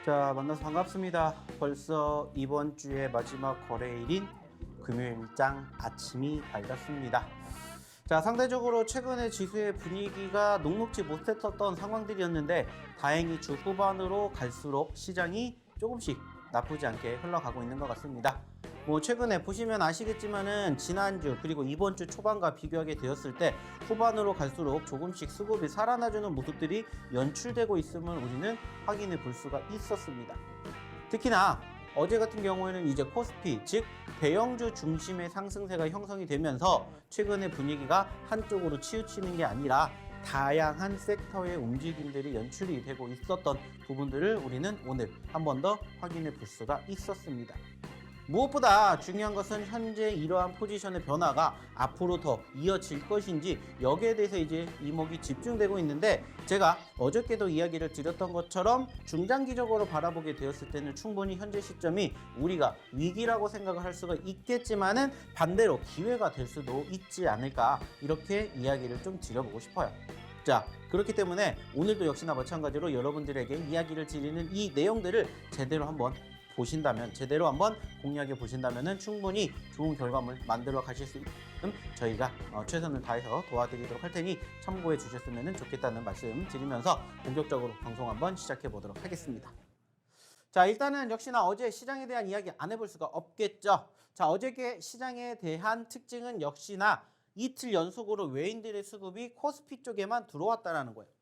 자, 만나서 반갑습니다. 벌써 이번 주의 마지막 거래일인 금요일장 아침이 밝았습니다. 자, 상대적으로 최근에 지수의 분위기가 녹록지 못했었던 상황들이었는데 다행히 주 후반으로 갈수록 시장이 조금씩 나쁘지 않게 흘러가고 있는 것 같습니다. 최근에 보시면 아시겠지만은 지난주 그리고 이번 주 초반과 비교하게 되었을 때 후반으로 갈수록 조금씩 수급이 살아나주는 모습들이 연출되고 있음을 우리는 확인해 볼 수가 있었습니다. 특히나 어제 같은 경우에는 이제 코스피, 즉 대형주 중심의 상승세가 형성이 되면서 최근의 분위기가 한쪽으로 치우치는 게 아니라 다양한 섹터의 움직임들이 연출이 되고 있었던 부분들을 우리는 오늘 한 번 더 확인해 볼 수가 있었습니다. 무엇보다 중요한 것은 현재 이러한 포지션의 변화가 앞으로 더 이어질 것인지 여기에 대해서 이제 이목이 집중되고 있는데, 제가 어저께도 이야기를 드렸던 것처럼 중장기적으로 바라보게 되었을 때는 충분히 현재 시점이 우리가 위기라고 생각을 할 수가 있겠지만은 반대로 기회가 될 수도 있지 않을까, 이렇게 이야기를 좀 드려보고 싶어요. 자, 그렇기 때문에 오늘도 역시나 마찬가지로 여러분들에게 이야기를 드리는 이 내용들을 제대로 한번 보신다면, 제대로 한번 공략해 보신다면 충분히 좋은 결과물 만들어 가실 수 있게끔 저희가 최선을 다해서 도와드리도록 할 테니 참고해 주셨으면 좋겠다는 말씀 드리면서 본격적으로 방송 한번 시작해 보도록 하겠습니다. 자, 일단은 역시나 어제 시장에 대한 이야기 안 해볼 수가 없겠죠. 자, 어저께 시장에 대한 특징은 역시나 이틀 연속으로 외인들의 수급이 코스피 쪽에만 들어왔다는 거예요.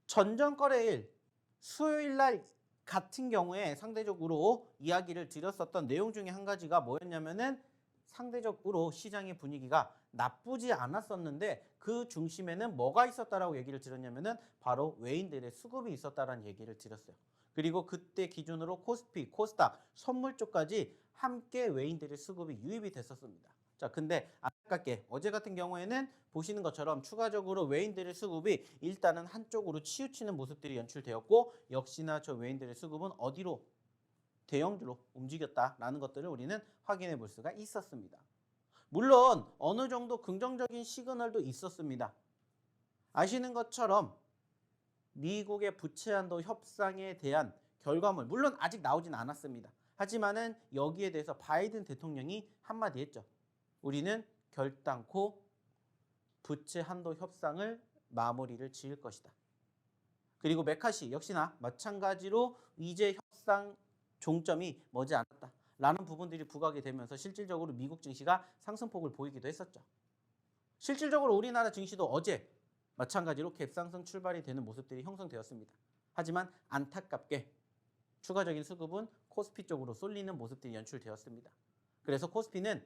전전거래일 수요일 날 같은 경우에 상대적으로 이야기를 드렸었던 내용 중에 한 가지가 뭐였냐면은 상대적으로 시장의 분위기가 나쁘지 않았었는데 그 중심에는 뭐가 있었다라고 얘기를 드렸냐면은 바로 외인들의 수급이 있었다라는 얘기를 드렸어요. 그리고 그때 기준으로 코스피, 코스닥, 선물 쪽까지 함께 외인들의 수급이 유입이 됐었습니다. 자, 근데 안타깝게 어제 같은 경우에는 보시는 것처럼 추가적으로 외인들의 수급이 일단은 한쪽으로 치우치는 모습들이 연출되었고, 역시나 저 외인들의 수급은 어디로? 대형주로 움직였다라는 것들을 우리는 확인해 볼 수가 있었습니다. 물론 어느 정도 긍정적인 시그널도 있었습니다. 아시는 것처럼 미국의 부채 한도 협상에 대한 결과물, 물론 아직 나오진 않았습니다. 하지만은 여기에 대해서 바이든 대통령이 한마디 했죠. 우리는 결단코 부채 한도 협상을 마무리를 지을 것이다. 그리고 메카시 역시나 마찬가지로 이제 협상 종점이 머지 않았다 라는 부분들이 부각이 되면서 실질적으로 미국 증시가 상승폭을 보이기도 했었죠. 실질적으로 우리나라 증시도 어제 마찬가지로 갭상승 출발이 되는 모습들이 형성되었습니다. 하지만 안타깝게 추가적인 수급은 코스피 쪽으로 쏠리는 모습들이 연출되었습니다. 그래서 코스피는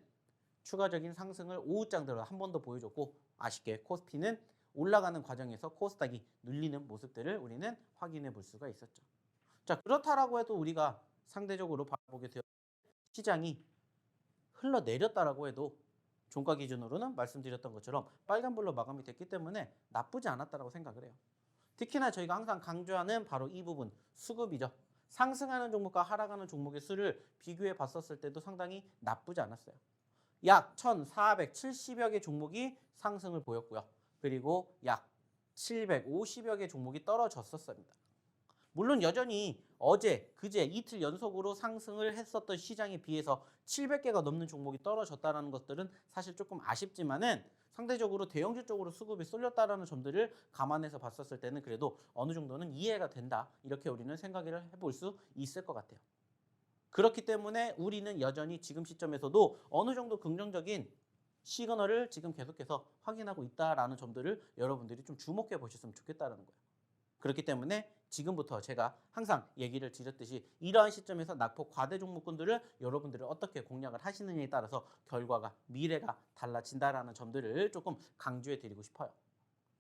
추가적인 상승을 오후장 들어 한 번 더 보여줬고, 아쉽게 코스피는 올라가는 과정에서 코스닥이 눌리는 모습들을 우리는 확인해 볼 수가 있었죠. 자, 그렇다라고 해도 우리가 상대적으로 바라보게 되어 시장이 흘러내렸다라고 해도 종가 기준으로는 말씀드렸던 것처럼 빨간불로 마감이 됐기 때문에 나쁘지 않았다라고 생각을 해요. 특히나 저희가 항상 강조하는 바로 이 부분, 수급이죠. 상승하는 종목과 하락하는 종목의 수를 비교해 봤었을 때도 상당히 나쁘지 않았어요. 약 1,470여 개 종목이 상승을 보였고요. 그리고 약 750여 개 종목이 떨어졌었습니다. 물론 여전히 어제, 그제 이틀 연속으로 상승을 했었던 시장에 비해서 700개가 넘는 종목이 떨어졌다는 것들은 사실 조금 아쉽지만은 상대적으로 대형주 쪽으로 수급이 쏠렸다는 점들을 감안해서 봤었을 때는 그래도 어느 정도는 이해가 된다, 이렇게 우리는 생각을 해볼 수 있을 것 같아요. 그렇기 때문에 우리는 여전히 지금 시점에서도 어느 정도 긍정적인 시그널을 지금 계속해서 확인하고 있다라는 점들을 여러분들이 좀 주목해 보셨으면 좋겠다는 거예요. 그렇기 때문에 지금부터 제가 항상 얘기를 드렸듯이 이러한 시점에서 낙폭 과대 종목군들을 여러분들이 어떻게 공략을 하시느냐에 따라서 결과가, 미래가 달라진다라는 점들을 조금 강조해 드리고 싶어요.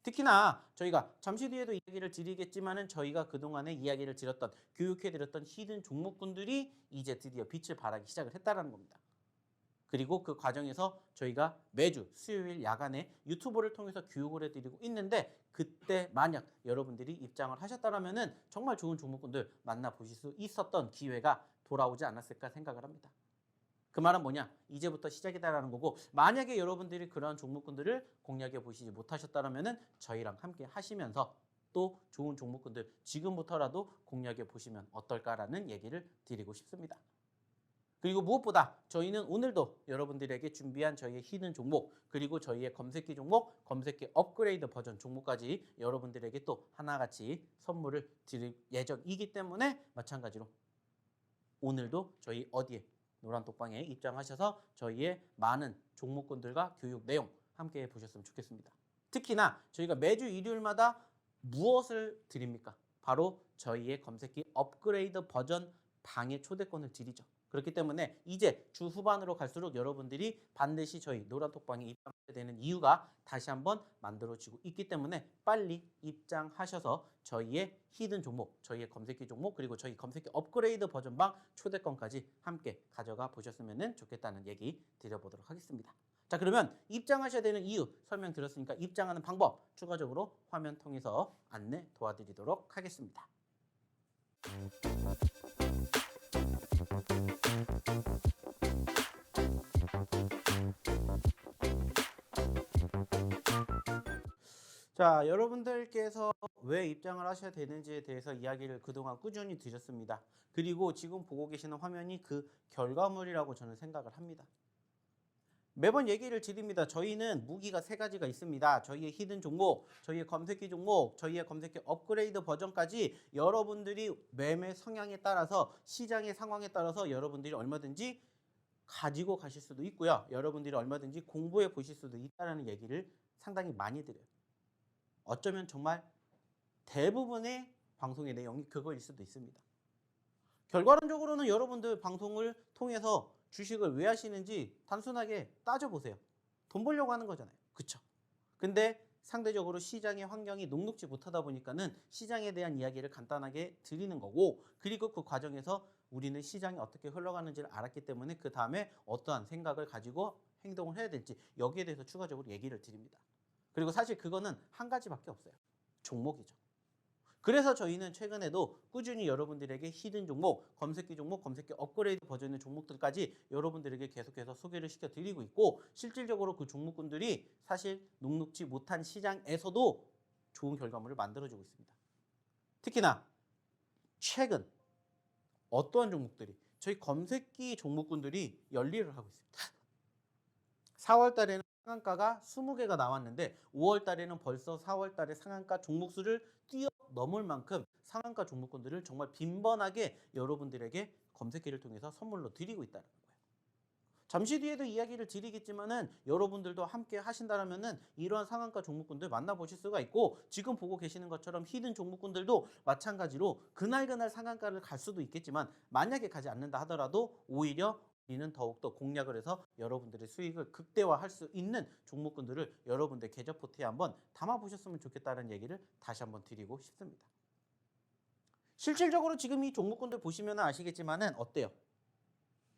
특히나 저희가 잠시 뒤에도 이야기를 드리겠지만은 저희가 그동안에 이야기를 드렸던, 교육해 드렸던 히든 종목군들이 이제 드디어 빛을 발하기 시작을 했다는 겁니다. 그리고 그 과정에서 저희가 매주 수요일 야간에 유튜브를 통해서 교육을 해드리고 있는데, 그때 만약 여러분들이 입장을 하셨다면 정말 좋은 종목군들 만나보실 수 있었던 기회가 돌아오지 않았을까 생각을 합니다. 그 말은 뭐냐? 이제부터 시작이다라는 거고, 만약에 여러분들이 그러한 종목군들을 공략해 보시지 못하셨다면 저희랑 함께 하시면서 또 좋은 종목군들 지금부터라도 공략해 보시면 어떨까라는 얘기를 드리고 싶습니다. 그리고 무엇보다 저희는 오늘도 여러분들에게 준비한 저희의 히든 종목 그리고 저희의 검색기 종목, 검색기 업그레이드 버전 종목까지 여러분들에게 또 하나같이 선물을 드릴 예정이기 때문에 마찬가지로 오늘도 저희 어디에 노란톡방에 입장하셔서 저희의 많은 종목군들과 교육 내용 함께 보셨으면 좋겠습니다. 특히나 저희가 매주 일요일마다 무엇을 드립니까? 바로 저희의 검색기 업그레이드 버전 방의 초대권을 드리죠. 그렇기 때문에 이제 주 후반으로 갈수록 여러분들이 반드시 저희 노란톡방에 입장하게 되는 이유가 다시 한번 만들어지고 있기 때문에 빨리 입장하셔서 저희의 히든 종목, 저희의 검색기 종목 그리고 저희 검색기 업그레이드 버전방 초대권까지 함께 가져가 보셨으면 좋겠다는 얘기 드려보도록 하겠습니다. 자, 그러면 입장하셔야 되는 이유 설명드렸으니까 입장하는 방법 추가적으로 화면 통해서 안내 도와드리도록 하겠습니다. 자, 여러분들께서 왜 입장을 하셔야 되는지에 대해서 이야기를 그동안 꾸준히 드렸습니다. 그리고 지금 보고 계시는 화면이 그 결과물이라고 저는 생각을 합니다. 매번 얘기를 드립니다. 저희는 무기가 세 가지가 있습니다. 저희의 히든 종목, 저희의 검색기 종목, 저희의 검색기 업그레이드 버전까지 여러분들이 매매 성향에 따라서 시장의 상황에 따라서 여러분들이 얼마든지 가지고 가실 수도 있고요. 여러분들이 얼마든지 공부해 보실 수도 있다는 얘기를 상당히 많이 드려요. 어쩌면 정말 대부분의 방송의 내용이 그거일 수도 있습니다. 결과론적으로는 여러분들 방송을 통해서 주식을 왜 하시는지 단순하게 따져보세요. 돈 벌려고 하는 거잖아요. 그쵸? 근데 상대적으로 시장의 환경이 녹록지 못하다 보니까는 시장에 대한 이야기를 간단하게 드리는 거고 그리고 그 과정에서 우리는 시장이 어떻게 흘러가는지를 알았기 때문에 그 다음에 어떠한 생각을 가지고 행동을 해야 될지 여기에 대해서 추가적으로 얘기를 드립니다. 그리고 사실 그거는 한 가지밖에 없어요. 종목이죠. 그래서 저희는 최근에도 꾸준히 여러분들에게 히든 종목, 검색기 종목, 검색기 업그레이드 버전의 종목들까지 여러분들에게 계속해서 소개를 시켜드리고 있고 실질적으로 그 종목군들이 사실 녹록지 못한 시장에서도 좋은 결과물을 만들어주고 있습니다. 특히나 최근 어떠한 종목들이 저희 검색기 종목군들이 열일을 하고 있습니다. 4월 달에는 상한가가 20개가 나왔는데 5월 달에는 벌써 4월 달에 상한가 종목수를 뛰어넘을 만큼 상한가 종목군들을 정말 빈번하게 여러분들에게 검색기를 통해서 선물로 드리고 있다는 거예요. 잠시 뒤에도 이야기를 드리겠지만은 여러분들도 함께 하신다면은 이러한 상한가 종목군들 만나보실 수가 있고 지금 보고 계시는 것처럼 히든 종목군들도 마찬가지로 그날 상한가를 갈 수도 있겠지만 만약에 가지 않는다 하더라도 오히려 우리는 더욱더 공략을 해서 여러분들의 수익을 극대화할 수 있는 종목군들을 여러분들 계좌 포트에 한번 담아보셨으면 좋겠다는 얘기를 다시 한번 드리고 싶습니다. 실질적으로 지금 이 종목군들 보시면 아시겠지만은 어때요?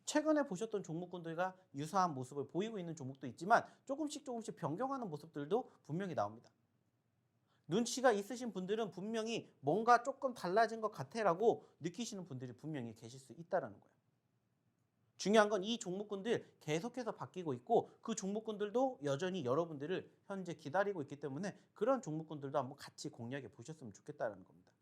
최근에 보셨던 종목군들과 유사한 모습을 보이고 있는 종목도 있지만 조금씩 변경하는 모습들도 분명히 나옵니다. 눈치가 있으신 분들은 분명히 뭔가 조금 달라진 것 같아라고 느끼시는 분들이 분명히 계실 수 있다는 거예요. 중요한 건 이 종목군들 계속해서 바뀌고 있고 그 종목군들도 여전히 여러분들을 현재 기다리고 있기 때문에 그런 종목군들도 한번 같이 공략해 보셨으면 좋겠다는 겁니다.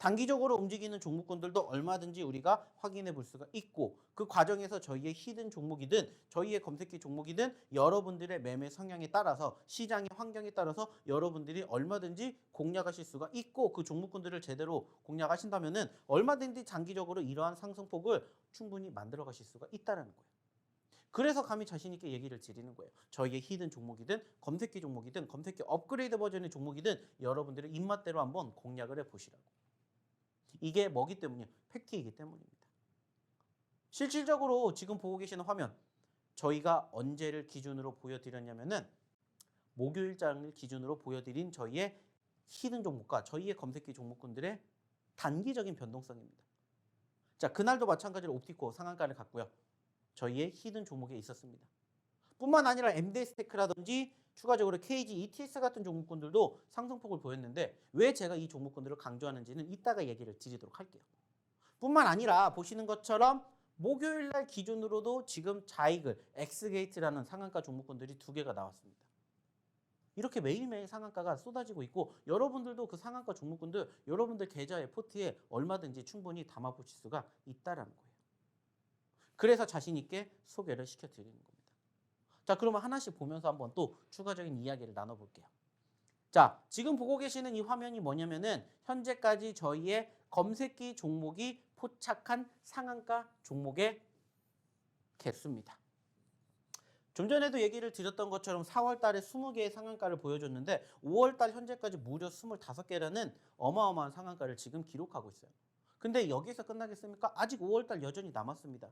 단기적으로 움직이는 종목군들도 얼마든지 우리가 확인해 볼 수가 있고 그 과정에서 저희의 히든 종목이든 저희의 검색기 종목이든 여러분들의 매매 성향에 따라서 시장의 환경에 따라서 여러분들이 얼마든지 공략하실 수가 있고 그 종목군들을 제대로 공략하신다면은 얼마든지 장기적으로 이러한 상승폭을 충분히 만들어 가실 수가 있다는 거예요. 그래서 감히 자신 있게 얘기를 드리는 거예요. 저희의 히든 종목이든 검색기 종목이든 검색기 업그레이드 버전의 종목이든 여러분들의 입맛대로 한번 공략을 해 보시라고. 이게 뭐기 때문이에요? 팩트이기 때문입니다. 실질적으로 지금 보고 계시는 화면 저희가 언제를 기준으로 보여드렸냐면은 목요일장을 기준으로 보여드린 저희의 히든 종목과 저희의 검색기 종목군들의 단기적인 변동성입니다. 자, 그날도 마찬가지로 옵티코 상한가를 갔고요. 저희의 히든 종목에 있었습니다. 뿐만 아니라 MD스테이크라든지 추가적으로 KG, ETS 같은 종목군들도 상승폭을 보였는데 왜 제가 이 종목군들을 강조하는지는 이따가 얘기를 드리도록 할게요. 뿐만 아니라 보시는 것처럼 목요일날 기준으로도 지금 자이글, 엑스게이트라는 상한가 종목군들이 2개가 나왔습니다. 이렇게 매일매일 상한가가 쏟아지고 있고 여러분들도 그 상한가 종목군들 여러분들 계좌의 포트에 얼마든지 충분히 담아보실 수가 있다라는 거예요. 그래서 자신 있게 소개를 시켜드리는 겁니다. 자, 그러면 하나씩 보면서 한번 또 추가적인 이야기를 나눠볼게요. 자, 지금 보고 계시는 이 화면이 뭐냐면은 현재까지 저희의 검색기 종목이 포착한 상한가 종목의 개수입니다. 좀 전에도 얘기를 드렸던 것처럼 4월 달에 20개의 상한가를 보여줬는데 5월 달 현재까지 무려 25개라는 어마어마한 상한가를 지금 기록하고 있어요. 근데 여기서 끝나겠습니까? 아직 5월 달 여전히 남았습니다.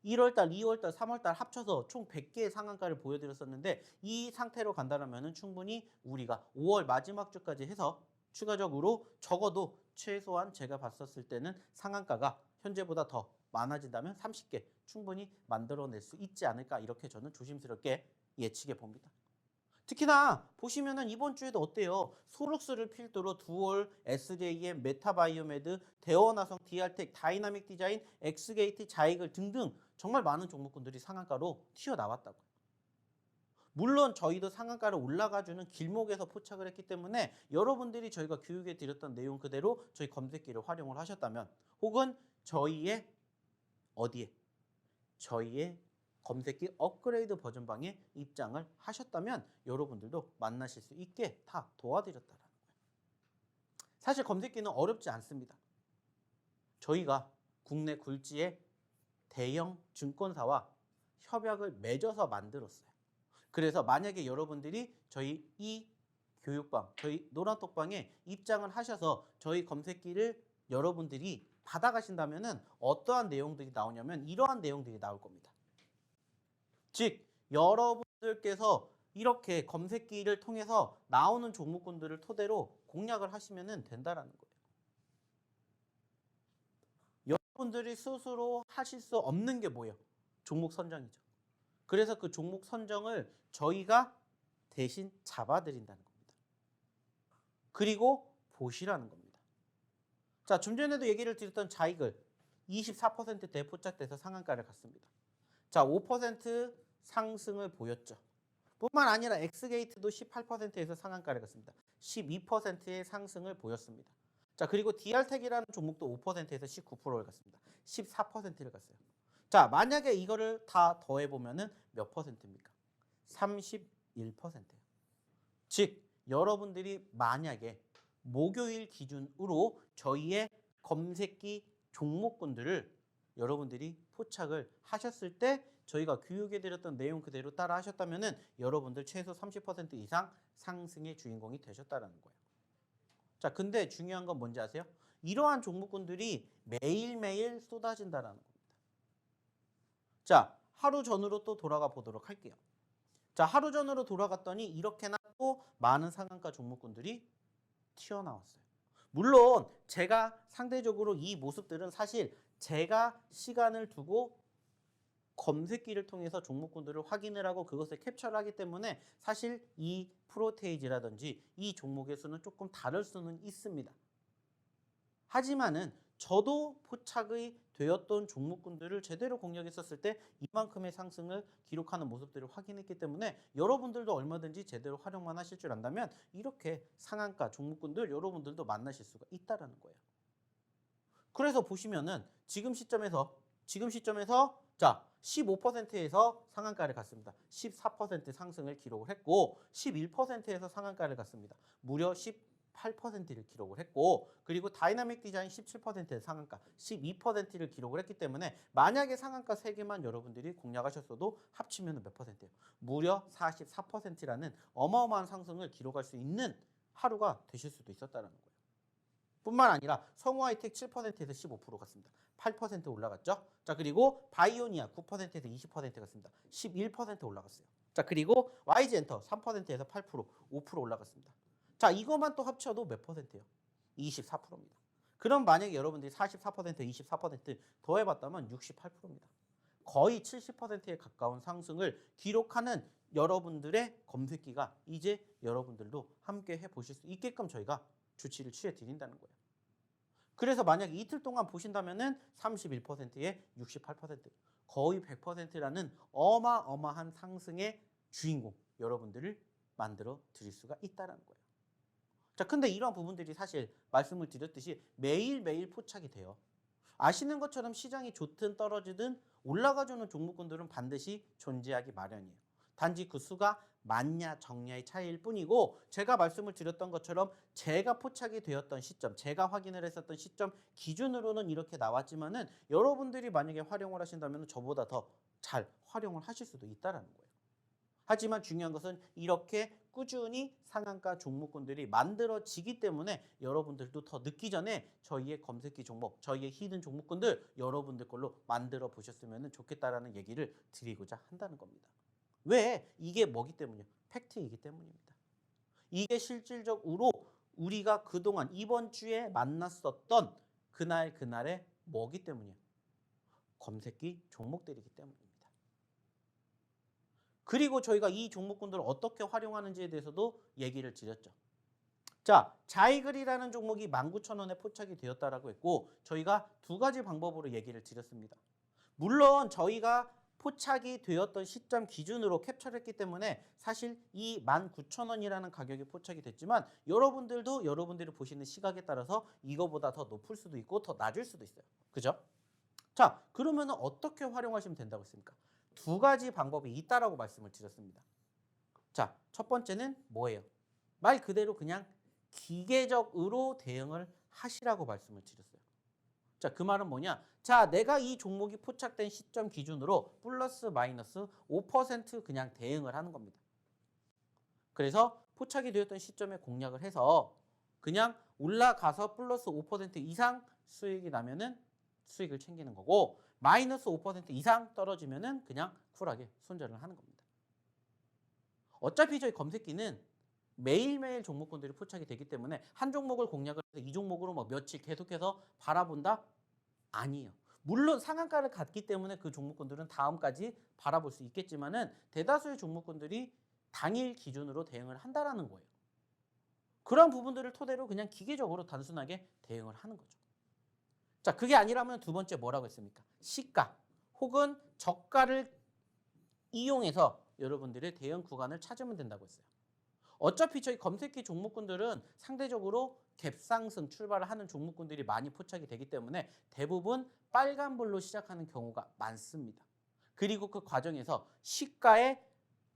1월 달, 2월 달, 3월 달 합쳐서 총 100개의 상한가를 보여드렸었는데 이 상태로 간다면 충분히 우리가 5월 마지막 주까지 해서 추가적으로 적어도 최소한 제가 봤었을 때는 상한가가 현재보다 더 많아진다면 30개 충분히 만들어낼 수 있지 않을까 이렇게 저는 조심스럽게 예측해 봅니다. 특히나 보시면은 이번 주에도 어때요? 소룩스를 필두로 두올, SJM, 메타바이오메드, 대원화성, 디알텍, 다이나믹 디자인, 엑스게이트, 자이글 등등 정말 많은 종목군들이 상한가로 튀어나왔다고요. 물론 저희도 상한가를 올라가주는 길목에서 포착을 했기 때문에 여러분들이 저희가 교육해 드렸던 내용 그대로 저희 검색기를 활용을 하셨다면 혹은 저희의 어디에? 저희의 검색기 업그레이드 버전방에 입장을 하셨다면 여러분들도 만나실 수 있게 다 도와드렸다는 거예요. 사실 검색기는 어렵지 않습니다. 저희가 국내 굴지의 대형 증권사와 협약을 맺어서 만들었어요. 그래서 만약에 여러분들이 저희 이 교육방, 저희 노란톡방에 입장을 하셔서 저희 검색기를 여러분들이 받아가신다면 어떠한 내용들이 나오냐면 이러한 내용들이 나올 겁니다. 즉 여러분들께서 이렇게 검색기를 통해서 나오는 종목군들을 토대로 공략을 하시면 된다는 거예요. 여러분들이 스스로 하실 수 없는 게 뭐예요? 종목 선정이죠. 그래서 그 종목 선정을 저희가 대신 잡아드린다는 겁니다. 그리고 보시라는 겁니다. 자, 좀 전에도 얘기를 드렸던 자이글 24%대 포착돼서 상한가를 갔습니다. 자, 5% 상승을 보였죠. 뿐만 아니라 엑스게이트도 18%에서 상한가를 갔습니다. 12%의 상승을 보였습니다. 자, 그리고 디알텍이라는 종목도 5%에서 19%를 갔습니다. 14%를 갔어요. 자, 만약에 이거를 다 더해보면은 몇 퍼센트입니까? 31%예요. 즉, 여러분들이 만약에 목요일 기준으로 저희의 검색기 종목군들을 여러분들이 포착을 하셨을 때 저희가 교육해드렸던 내용 그대로 따라 하셨다면 여러분들 최소 30% 이상 상승의 주인공이 되셨다는 거예요. 자, 근데 중요한 건 뭔지 아세요? 이러한 종목군들이 매일매일 쏟아진다는 겁니다. 자, 하루 전으로 또 돌아가 보도록 할게요. 자, 하루 전으로 돌아갔더니 이렇게나 또 많은 상한가 종목군들이 튀어나왔어요. 물론 제가 상대적으로 이 모습들은 사실 제가 시간을 두고 검색기를 통해서 종목군들을 확인을 하고 그것을 캡처를 하기 때문에 사실 이 프로테이지라든지 이 종목의 수는 조금 다를 수는 있습니다. 하지만은 저도 포착이 되었던 종목군들을 제대로 공략했었을 때 이만큼의 상승을 기록하는 모습들을 확인했기 때문에 여러분들도 얼마든지 제대로 활용만 하실 줄 안다면 이렇게 상한가 종목군들 여러분들도 만나실 수가 있다는 거예요. 그래서 보시면은 지금 시점에서 자 15%에서 상한가를 갔습니다. 14% 상승을 기록을 했고 11%에서 상한가를 갔습니다. 무려 18%를 기록을 했고 그리고 다이나믹 디자인 17%의 상한가 12%를 기록을 했기 때문에 만약에 상한가 3개만 여러분들이 공략하셨어도 합치면 몇 %예요? 무려 44%라는 어마어마한 상승을 기록할 수 있는 하루가 되실 수도 있었다는 거예요. 뿐만 아니라 성우하이텍 7%에서 15% 갔습니다. 8% 올라갔죠. 자, 그리고 바이오니아 9%에서 20% 갔습니다. 11% 올라갔어요. 자, 그리고 YG엔터 3%에서 8%, 5% 올라갔습니다. 자, 이것만 또 합쳐도 몇 %예요? 24%입니다. 그럼 만약에 여러분들이 44%, 24% 더해봤다면 68%입니다. 거의 70%에 가까운 상승을 기록하는 여러분들의 검색기가 이제 여러분들도 함께 해보실 수 있게끔 저희가 조치를 취해 드린다는 거예요. 그래서 만약에 이틀 동안 보신다면은 31%에 68%, 거의 100%라는 어마어마한 상승의 주인공, 여러분들을 만들어 드릴 수가 있다는 거예요. 자, 근데 이런 부분들이 사실 말씀을 드렸듯이 매일매일 포착이 돼요. 아시는 것처럼 시장이 좋든 떨어지든 올라가주는 종목군들은 반드시 존재하기 마련이에요. 단지 그 수가 많냐 적냐의 차이일 뿐이고, 제가 말씀을 드렸던 것처럼 제가 포착이 되었던 시점, 제가 확인을 했었던 시점 기준으로는 이렇게 나왔지만은 여러분들이 만약에 활용을 하신다면 저보다 더 잘 활용을 하실 수도 있다는 거예요. 하지만 중요한 것은 이렇게 꾸준히 상한가 종목군들이 만들어지기 때문에 여러분들도 더 늦기 전에 저희의 검색기 종목, 저희의 히든 종목군들 여러분들 걸로 만들어 보셨으면 좋겠다라는 얘기를 드리고자 한다는 겁니다. 왜? 이게 뭐기 때문이요? 팩트이기 때문입니다. 이게 실질적으로 우리가 그동안 이번 주에 만났었던 그날의 뭐기 때문이에요? 검색기 종목들이기 때문입니다. 그리고 저희가 이 종목군들을 어떻게 활용하는지에 대해서도 얘기를 드렸죠. 자, 자이글이라는 종목이 19,000원에 포착이 되었다라고 했고, 저희가 두 가지 방법으로 얘기를 드렸습니다. 물론 저희가 포착이 되었던 시점 기준으로 캡처를 했기 때문에 사실 이 19,000원이라는 가격이 포착이 됐지만 여러분들도 여러분들이 보시는 시각에 따라서 이거보다 더 높을 수도 있고 더 낮을 수도 있어요. 그죠? 자, 그러면 어떻게 활용하시면 된다고 했습니까? 두 가지 방법이 있다라고 말씀을 드렸습니다. 자, 첫 번째는 뭐예요? 말 그대로 그냥 기계적으로 대응을 하시라고 말씀을 드렸어요. 자, 그 말은 뭐냐? 자, 내가 이 종목이 포착된 시점 기준으로 플러스 마이너스 5% 그냥 대응을 하는 겁니다. 그래서 포착이 되었던 시점에 공략을 해서 그냥 올라가서 플러스 5% 이상 수익이 나면은 수익을 챙기는 거고, 마이너스 5% 이상 떨어지면은 그냥 쿨하게 손절을 하는 겁니다. 어차피 저희 검색기는 매일매일 종목군들이 포착이 되기 때문에 한 종목을 공략을 해서 이 종목으로 뭐 며칠 계속해서 바라본다? 아니에요. 물론 상한가를 갔기 때문에 그 종목군들은 다음까지 바라볼 수 있겠지만은 대다수의 종목군들이 당일 기준으로 대응을 한다라는 거예요. 그런 부분들을 토대로 그냥 기계적으로 단순하게 대응을 하는 거죠. 자, 그게 아니라면 두 번째 뭐라고 했습니까? 시가 혹은 저가를 이용해서 여러분들의 대응 구간을 찾으면 된다고 했어요. 어차피 저희 검색기 종목군들은 상대적으로 갭상승 출발을 하는 종목군들이 많이 포착이 되기 때문에 대부분 빨간불로 시작하는 경우가 많습니다. 그리고 그 과정에서 시가에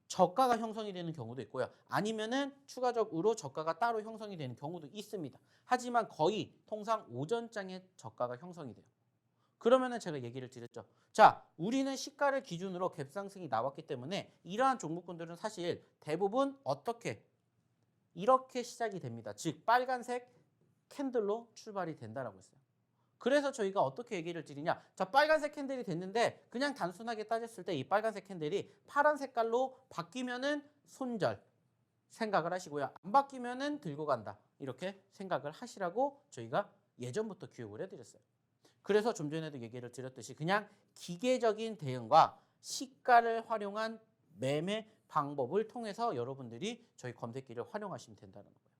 저가가 형성이 되는 경우도 있고요. 아니면은 추가적으로 저가가 따로 형성이 되는 경우도 있습니다. 하지만 거의 통상 오전장에 저가가 형성이 돼요. 그러면은 제가 얘기를 드렸죠. 자, 우리는 시가를 기준으로 갭상승이 나왔기 때문에 이러한 종목군들은 사실 대부분 어떻게 이렇게 시작이 됩니다. 즉 빨간색 캔들로 출발이 된다라고 했어요. 그래서 저희가 어떻게 얘기를 드리냐. 자, 빨간색 캔들이 됐는데 그냥 단순하게 따졌을 때 이 빨간색 캔들이 파란 색깔로 바뀌면은 손절 생각을 하시고요. 안 바뀌면은 들고 간다. 이렇게 생각을 하시라고 저희가 예전부터 교육을 해드렸어요. 그래서 좀 전에도 얘기를 드렸듯이 그냥 기계적인 대응과 시가를 활용한 매매 방법을 통해서 여러분들이 저희 검색기를 활용하시면 된다는 거예요.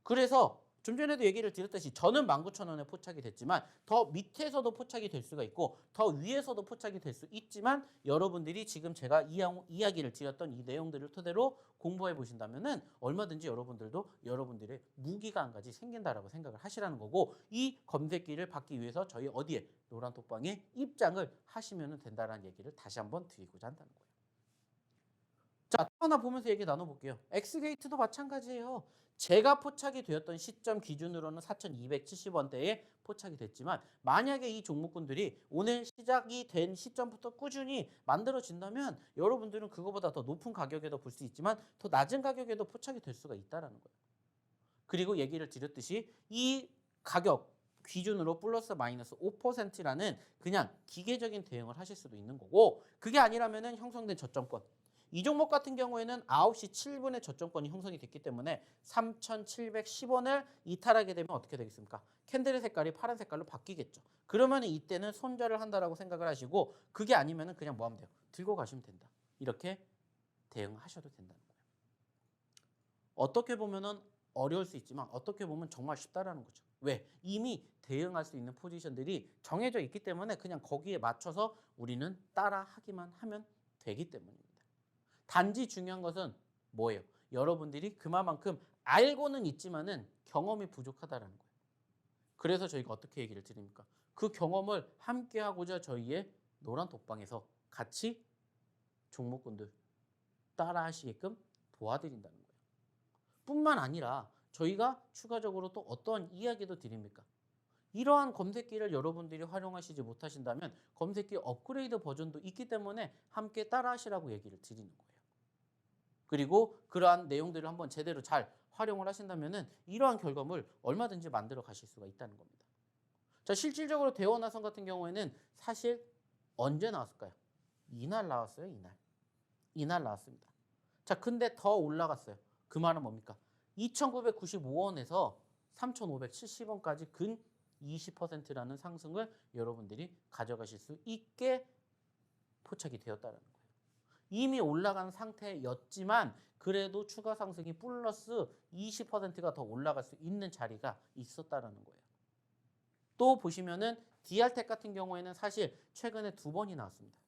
그래서 좀 전에도 얘기를 드렸듯이 저는 19,000원에 포착이 됐지만 더 밑에서도 포착이 될 수가 있고 더 위에서도 포착이 될 수 있지만 여러분들이 지금 제가 이야기를 드렸던 이 내용들을 토대로 공부해 보신다면은 얼마든지 여러분들도 여러분들의 무기가 한 가지 생긴다라고 생각을 하시라는 거고, 이 검색기를 받기 위해서 저희 어디에 노란톡방에 입장을 하시면 된다라는 얘기를 다시 한번 드리고자 한다는 거예요. 자, 또 하나 보면서 얘기 나눠볼게요. 엑스게이트도 마찬가지예요. 제가 포착이 되었던 시점 기준으로는 4,270원대에 포착이 됐지만 만약에 이 종목군들이 오늘 시작이 된 시점부터 꾸준히 만들어진다면 여러분들은 그거보다 더 높은 가격에도 볼 수 있지만 더 낮은 가격에도 포착이 될 수가 있다는 거예요. 그리고 얘기를 드렸듯이 이 가격 기준으로 플러스 마이너스 5%라는 그냥 기계적인 대응을 하실 수도 있는 거고, 그게 아니라면 형성된 저점권, 이 종목 같은 경우에는 9시 7분에 저점권이 형성이 됐기 때문에 3,710원을 이탈하게 되면 어떻게 되겠습니까? 캔들의 색깔이 파란 색깔로 바뀌겠죠. 그러면 이때는 손절을 한다라고 생각을 하시고, 그게 아니면 그냥 뭐 하면 돼요? 들고 가시면 된다. 이렇게 대응하셔도 된다는 거예요. 어떻게 보면은 어려울 수 있지만 어떻게 보면 정말 쉽다라는 거죠. 왜? 이미 대응할 수 있는 포지션들이 정해져 있기 때문에 그냥 거기에 맞춰서 우리는 따라 하기만 하면 되기 때문입니다. 단지 중요한 것은 뭐예요? 여러분들이 그만큼 알고는 있지만은 경험이 부족하다라는 거예요. 그래서 저희가 어떻게 얘기를 드립니까? 그 경험을 함께 하고자 저희의 노란 톡방에서 같이 종목군들 따라 하시게끔 도와드린다는 거예요. 뿐만 아니라 저희가 추가적으로 또 어떤 이야기도 드립니까? 이러한 검색기를 여러분들이 활용하시지 못하신다면 검색기 업그레이드 버전도 있기 때문에 함께 따라 하시라고 얘기를 드리는 거예요. 그리고 그러한 내용들을 한번 제대로 잘 활용을 하신다면 이러한 결과물 얼마든지 만들어 가실 수가 있다는 겁니다. 자, 실질적으로 대원화성 같은 경우에는 사실 언제 나왔을까요? 이날 나왔어요, 이날. 이날 나왔습니다. 자, 근데 더 올라갔어요. 그 말은 뭡니까? 2,995원에서 3,570원까지 근 20%라는 상승을 여러분들이 가져가실 수 있게 포착이 되었다는 거예요. 이미 올라간 상태였지만 그래도 추가 상승이 플러스 20%가 더 올라갈 수 있는 자리가 있었다는 거예요. 또 보시면은 DR텍 같은 경우에는 사실 최근에 2번이 나왔습니다.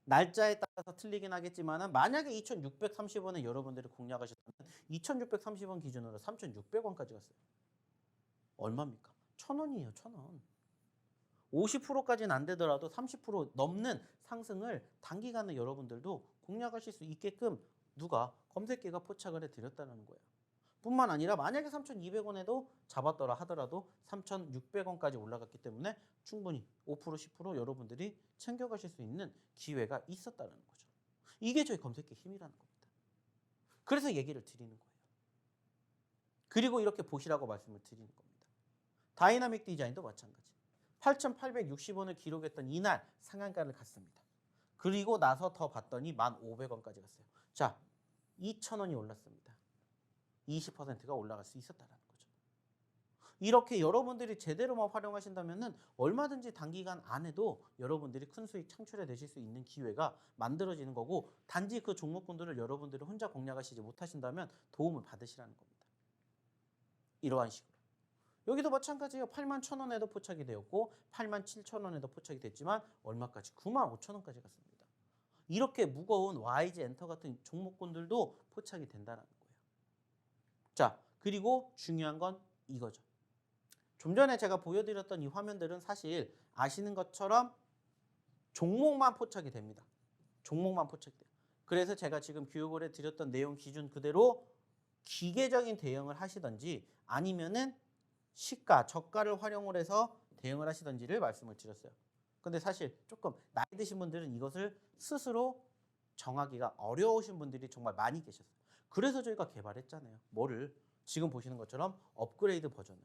날짜에 따라서 틀리긴 하겠지만 만약에 2,630원에 여러분들이 공략하셨다면 2,630원 기준으로 3,600원까지 갔어요. 얼마입니까? 1,000원이에요. 1,000원. 50%까지는 안 되더라도 30% 넘는 상승을 단기간에 여러분들도 공략하실 수 있게끔 누가 검색기가 포착을 해드렸다는 거예요. 뿐만 아니라 만약에 3,200원에도 잡았더라 하더라도 3,600원까지 올라갔기 때문에 충분히 5% 10% 여러분들이 챙겨가실 수 있는 기회가 있었다는 거죠. 이게 저희 검색기 힘이라는 겁니다. 그래서 얘기를 드리는 거예요. 그리고 이렇게 보시라고 말씀을 드리는 겁니다. 다이나믹 디자인도 마찬가지. 8,860원을 기록했던 이날 상한가를 갔습니다. 그리고 나서 더 봤더니 1,500원까지 갔어요. 자, 2,000원이 올랐습니다. 20%가 올라갈 수 있었다는 거죠. 이렇게 여러분들이 제대로만 활용하신다면 얼마든지 단기간 안에도 여러분들이 큰 수익 창출해 내실 수 있는 기회가 만들어지는 거고, 단지 그 종목군들을 여러분들이 혼자 공략하시지 못하신다면 도움을 받으시라는 겁니다. 이러한 식으로. 여기도 마찬가지예요. 81,000원에도 포착이 되었고 87,000원에도 포착이 됐지만 얼마까지? 95,000원까지 갔습니다. 이렇게 무거운 YG 엔터 같은 종목군들도 포착이 된다는 거예요. 자, 그리고 중요한 건 이거죠. 좀 전에 제가 보여드렸던 이 화면들은 사실 아시는 것처럼 종목만 포착이 됩니다. 종목만 포착돼요. 그래서 제가 지금 교육을 해드렸던 내용 기준 그대로 기계적인 대응을 하시든지 아니면은 시가, 저가를 활용을 해서 대응을 하시던지를 말씀을 드렸어요. 근데 사실 조금 나이 드신 분들은 이것을 스스로 정하기가 어려우신 분들이 정말 많이 계셨어요. 그래서 저희가 개발했잖아요. 뭐를? 지금 보시는 것처럼 업그레이드 버전을.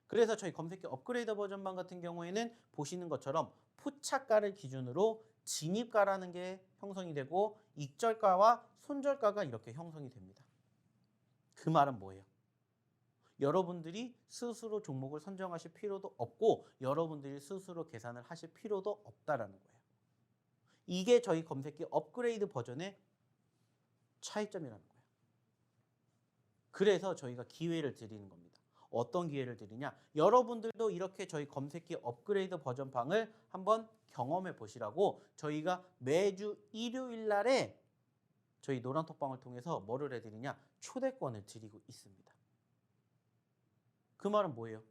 그래서 저희 검색기 업그레이드 버전방 같은 경우에는 보시는 것처럼 포착가를 기준으로 진입가라는 게 형성이 되고 익절가와 손절가가 이렇게 형성이 됩니다. 그 말은 뭐예요? 여러분들이 스스로 종목을 선정하실 필요도 없고 여러분들이 스스로 계산을 하실 필요도 없다라는 거예요. 이게 저희 검색기 업그레이드 버전의 차이점이라는 거예요. 그래서 저희가 기회를 드리는 겁니다. 어떤 기회를 드리냐? 여러분들도 이렇게 저희 검색기 업그레이드 버전방을 한번 경험해 보시라고 저희가 매주 일요일 날에 저희 노란톡방을 통해서 뭐를 해드리냐? 초대권을 드리고 있습니다. 그 말은 뭐예요?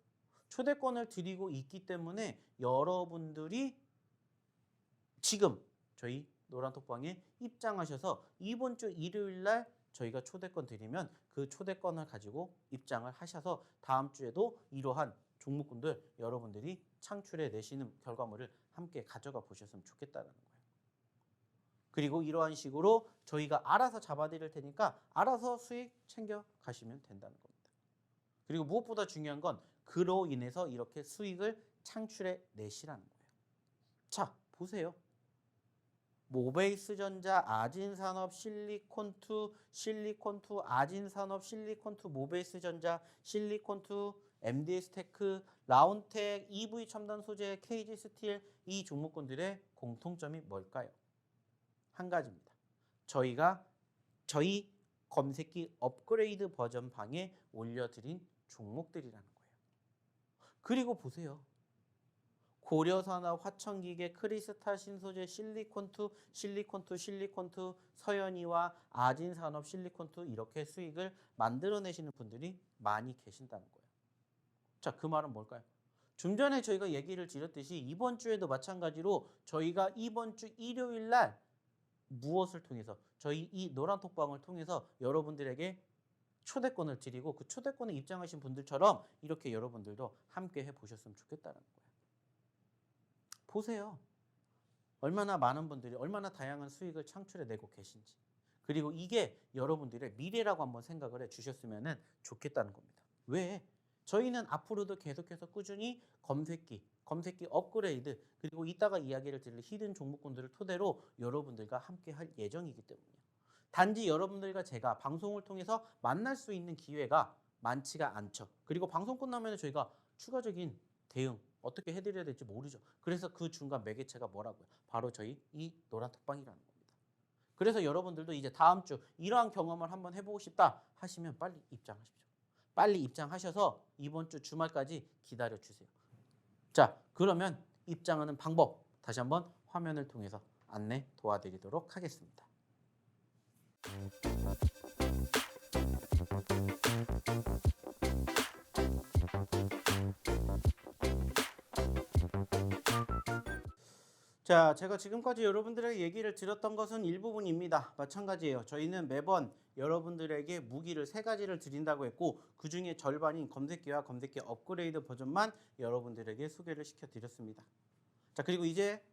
초대권을 드리고 있기 때문에 여러분들이 지금 저희 노란톡방에 입장하셔서 이번 주 일요일 날 저희가 초대권 드리면 그 초대권을 가지고 입장을 하셔서 다음 주에도 이러한 종목군들 여러분들이 창출해 내시는 결과물을 함께 가져가 보셨으면 좋겠다는 거예요. 그리고 이러한 식으로 저희가 알아서 잡아드릴 테니까 알아서 수익 챙겨 가시면 된다는 겁니다. 그리고 무엇보다 중요한 건 그로 인해서 이렇게 수익을 창출해 내시라는 거예요. 자, 보세요. 모베이스전자, 아진산업, 실리콘투, 아진산업, 실리콘투, 모베이스전자, 실리콘투, MDS테크, 라운텍, EV 첨단 소재, KG스틸 이 종목군들의 공통점이 뭘까요? 한 가지입니다. 저희 검색기 업그레이드 버전 방에 올려드린 종목들이라는 거예요. 그리고 보세요. 고려산업, 화천기계, 크리스탈 신소재, 실리콘투, 서현이와 아진산업, 실리콘투 이렇게 수익을 만들어내시는 분들이 많이 계신다는 거예요. 자, 그 말은 뭘까요? 좀 전에 저희가 얘기를 드렸듯이 이번 주에도 마찬가지로 저희가 이번 주 일요일 날 무엇을 통해서 저희 이 노란톡방을 통해서 여러분들에게 초대권을 드리고 그 초대권에 입장하신 분들처럼 이렇게 여러분들도 함께 해보셨으면 좋겠다는 거예요. 보세요. 얼마나 많은 분들이 얼마나 다양한 수익을 창출해내고 계신지. 그리고 이게 여러분들의 미래라고 한번 생각을 해주셨으면 좋겠다는 겁니다. 왜? 저희는 앞으로도 계속해서 꾸준히 검색기 업그레이드 그리고 이따가 이야기를 드릴 히든 종목군들을 토대로 여러분들과 함께 할 예정이기 때문이에요. 단지 여러분들과 제가 방송을 통해서 만날 수 있는 기회가 많지가 않죠. 그리고 방송 끝나면 저희가 추가적인 대응 어떻게 해드려야 될지 모르죠. 그래서 그 중간 매개체가 뭐라고요? 바로 저희 이 노란톡방이라는 겁니다. 그래서 여러분들도 이제 다음 주 이러한 경험을 한번 해보고 싶다 하시면 빨리 입장하십시오. 빨리 입장하셔서 이번 주 주말까지 기다려주세요. 자, 그러면 입장하는 방법 다시 한번 화면을 통해서 안내 도와드리도록 하겠습니다. 자, 제가 지금까지 여러분들에게 얘기를 드렸던 것은 일부분입니다. 마찬가지예요. 저희는 매번 여러분들에게 무기를 3가지를 드린다고 했고 그 중에 절반인 검색기와 검색기 업그레이드 버전만 여러분들에게 소개를 시켜드렸습니다. 자, 그리고 이제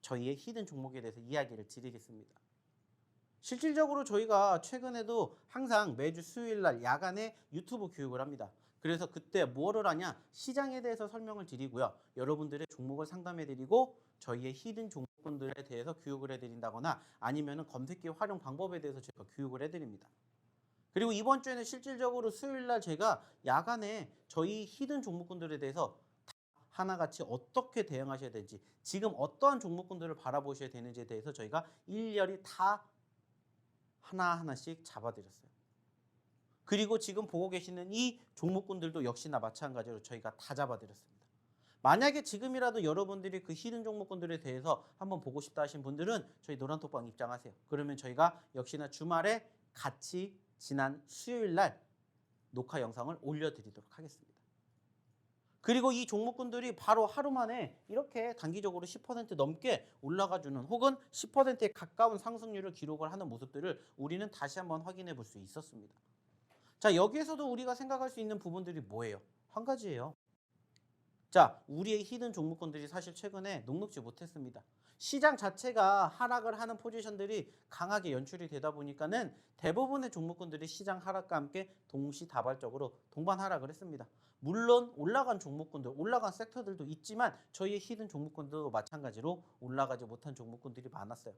저희의 히든 종목에 대해서 이야기를 드리겠습니다. 실질적으로 저희가 최근에도 항상 매주 수요일 날 야간에 유튜브 교육을 합니다. 그래서 그때 뭐를 하냐? 시장에 대해서 설명을 드리고요. 여러분들의 종목을 상담해 드리고 저희의 히든 종목군들에 대해서 교육을 해드린다거나 아니면 검색기 활용 방법에 대해서 제가 교육을 해드립니다. 그리고 이번 주에는 실질적으로 수요일 날 제가 야간에 저희 히든 종목군들에 대해서 하나같이 어떻게 대응하셔야 되는지 지금 어떠한 종목군들을 바라보셔야 되는지에 대해서 저희가 일일이 다 하나하나씩 잡아드렸어요. 그리고 지금 보고 계시는 이 종목군들도 역시나 마찬가지로 저희가 다 잡아드렸습니다. 만약에 지금이라도 여러분들이 그 히든 종목군들에 대해서 한번 보고 싶다 하신 분들은 저희 노란톡방 입장하세요. 그러면 저희가 역시나 주말에 같이 지난 수요일 날 녹화 영상을 올려드리도록 하겠습니다. 그리고 이 종목군들이 바로 하루 만에 이렇게 단기적으로 10% 넘게 올라가주는 혹은 10%에 가까운 상승률을 기록을 하는 모습들을 우리는 다시 한번 확인해 볼 수 있었습니다. 자, 여기에서도 우리가 생각할 수 있는 부분들이 뭐예요? 한 가지예요. 자, 우리의 히든 종목군들이 사실 최근에 녹록지 못했습니다. 시장 자체가 하락을 하는 포지션들이 강하게 연출이 되다 보니까는 대부분의 종목군들이 시장 하락과 함께 동시다발적으로 동반 하락을 했습니다. 물론 올라간 종목군들, 올라간 섹터들도 있지만 저희의 히든 종목군들도 마찬가지로 올라가지 못한 종목군들이 많았어요.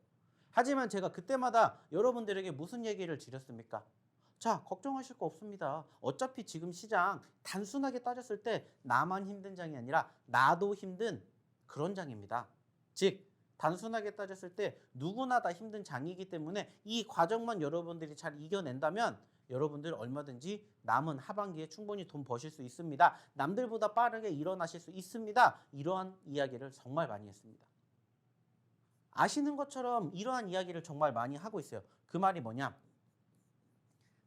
하지만 제가 그때마다 여러분들에게 무슨 얘기를 드렸습니까? 자, 걱정하실 거 없습니다. 어차피 지금 시장 단순하게 따졌을 때 나만 힘든 장이 아니라 나도 힘든 그런 장입니다. 즉 단순하게 따졌을 때 누구나 다 힘든 장이기 때문에 이 과정만 여러분들이 잘 이겨낸다면 여러분들 얼마든지 남은 하반기에 충분히 돈 버실 수 있습니다. 남들보다 빠르게 일어나실 수 있습니다. 이러한 이야기를 정말 많이 했습니다. 아시는 것처럼 이러한 이야기를 정말 많이 하고 있어요. 그 말이 뭐냐?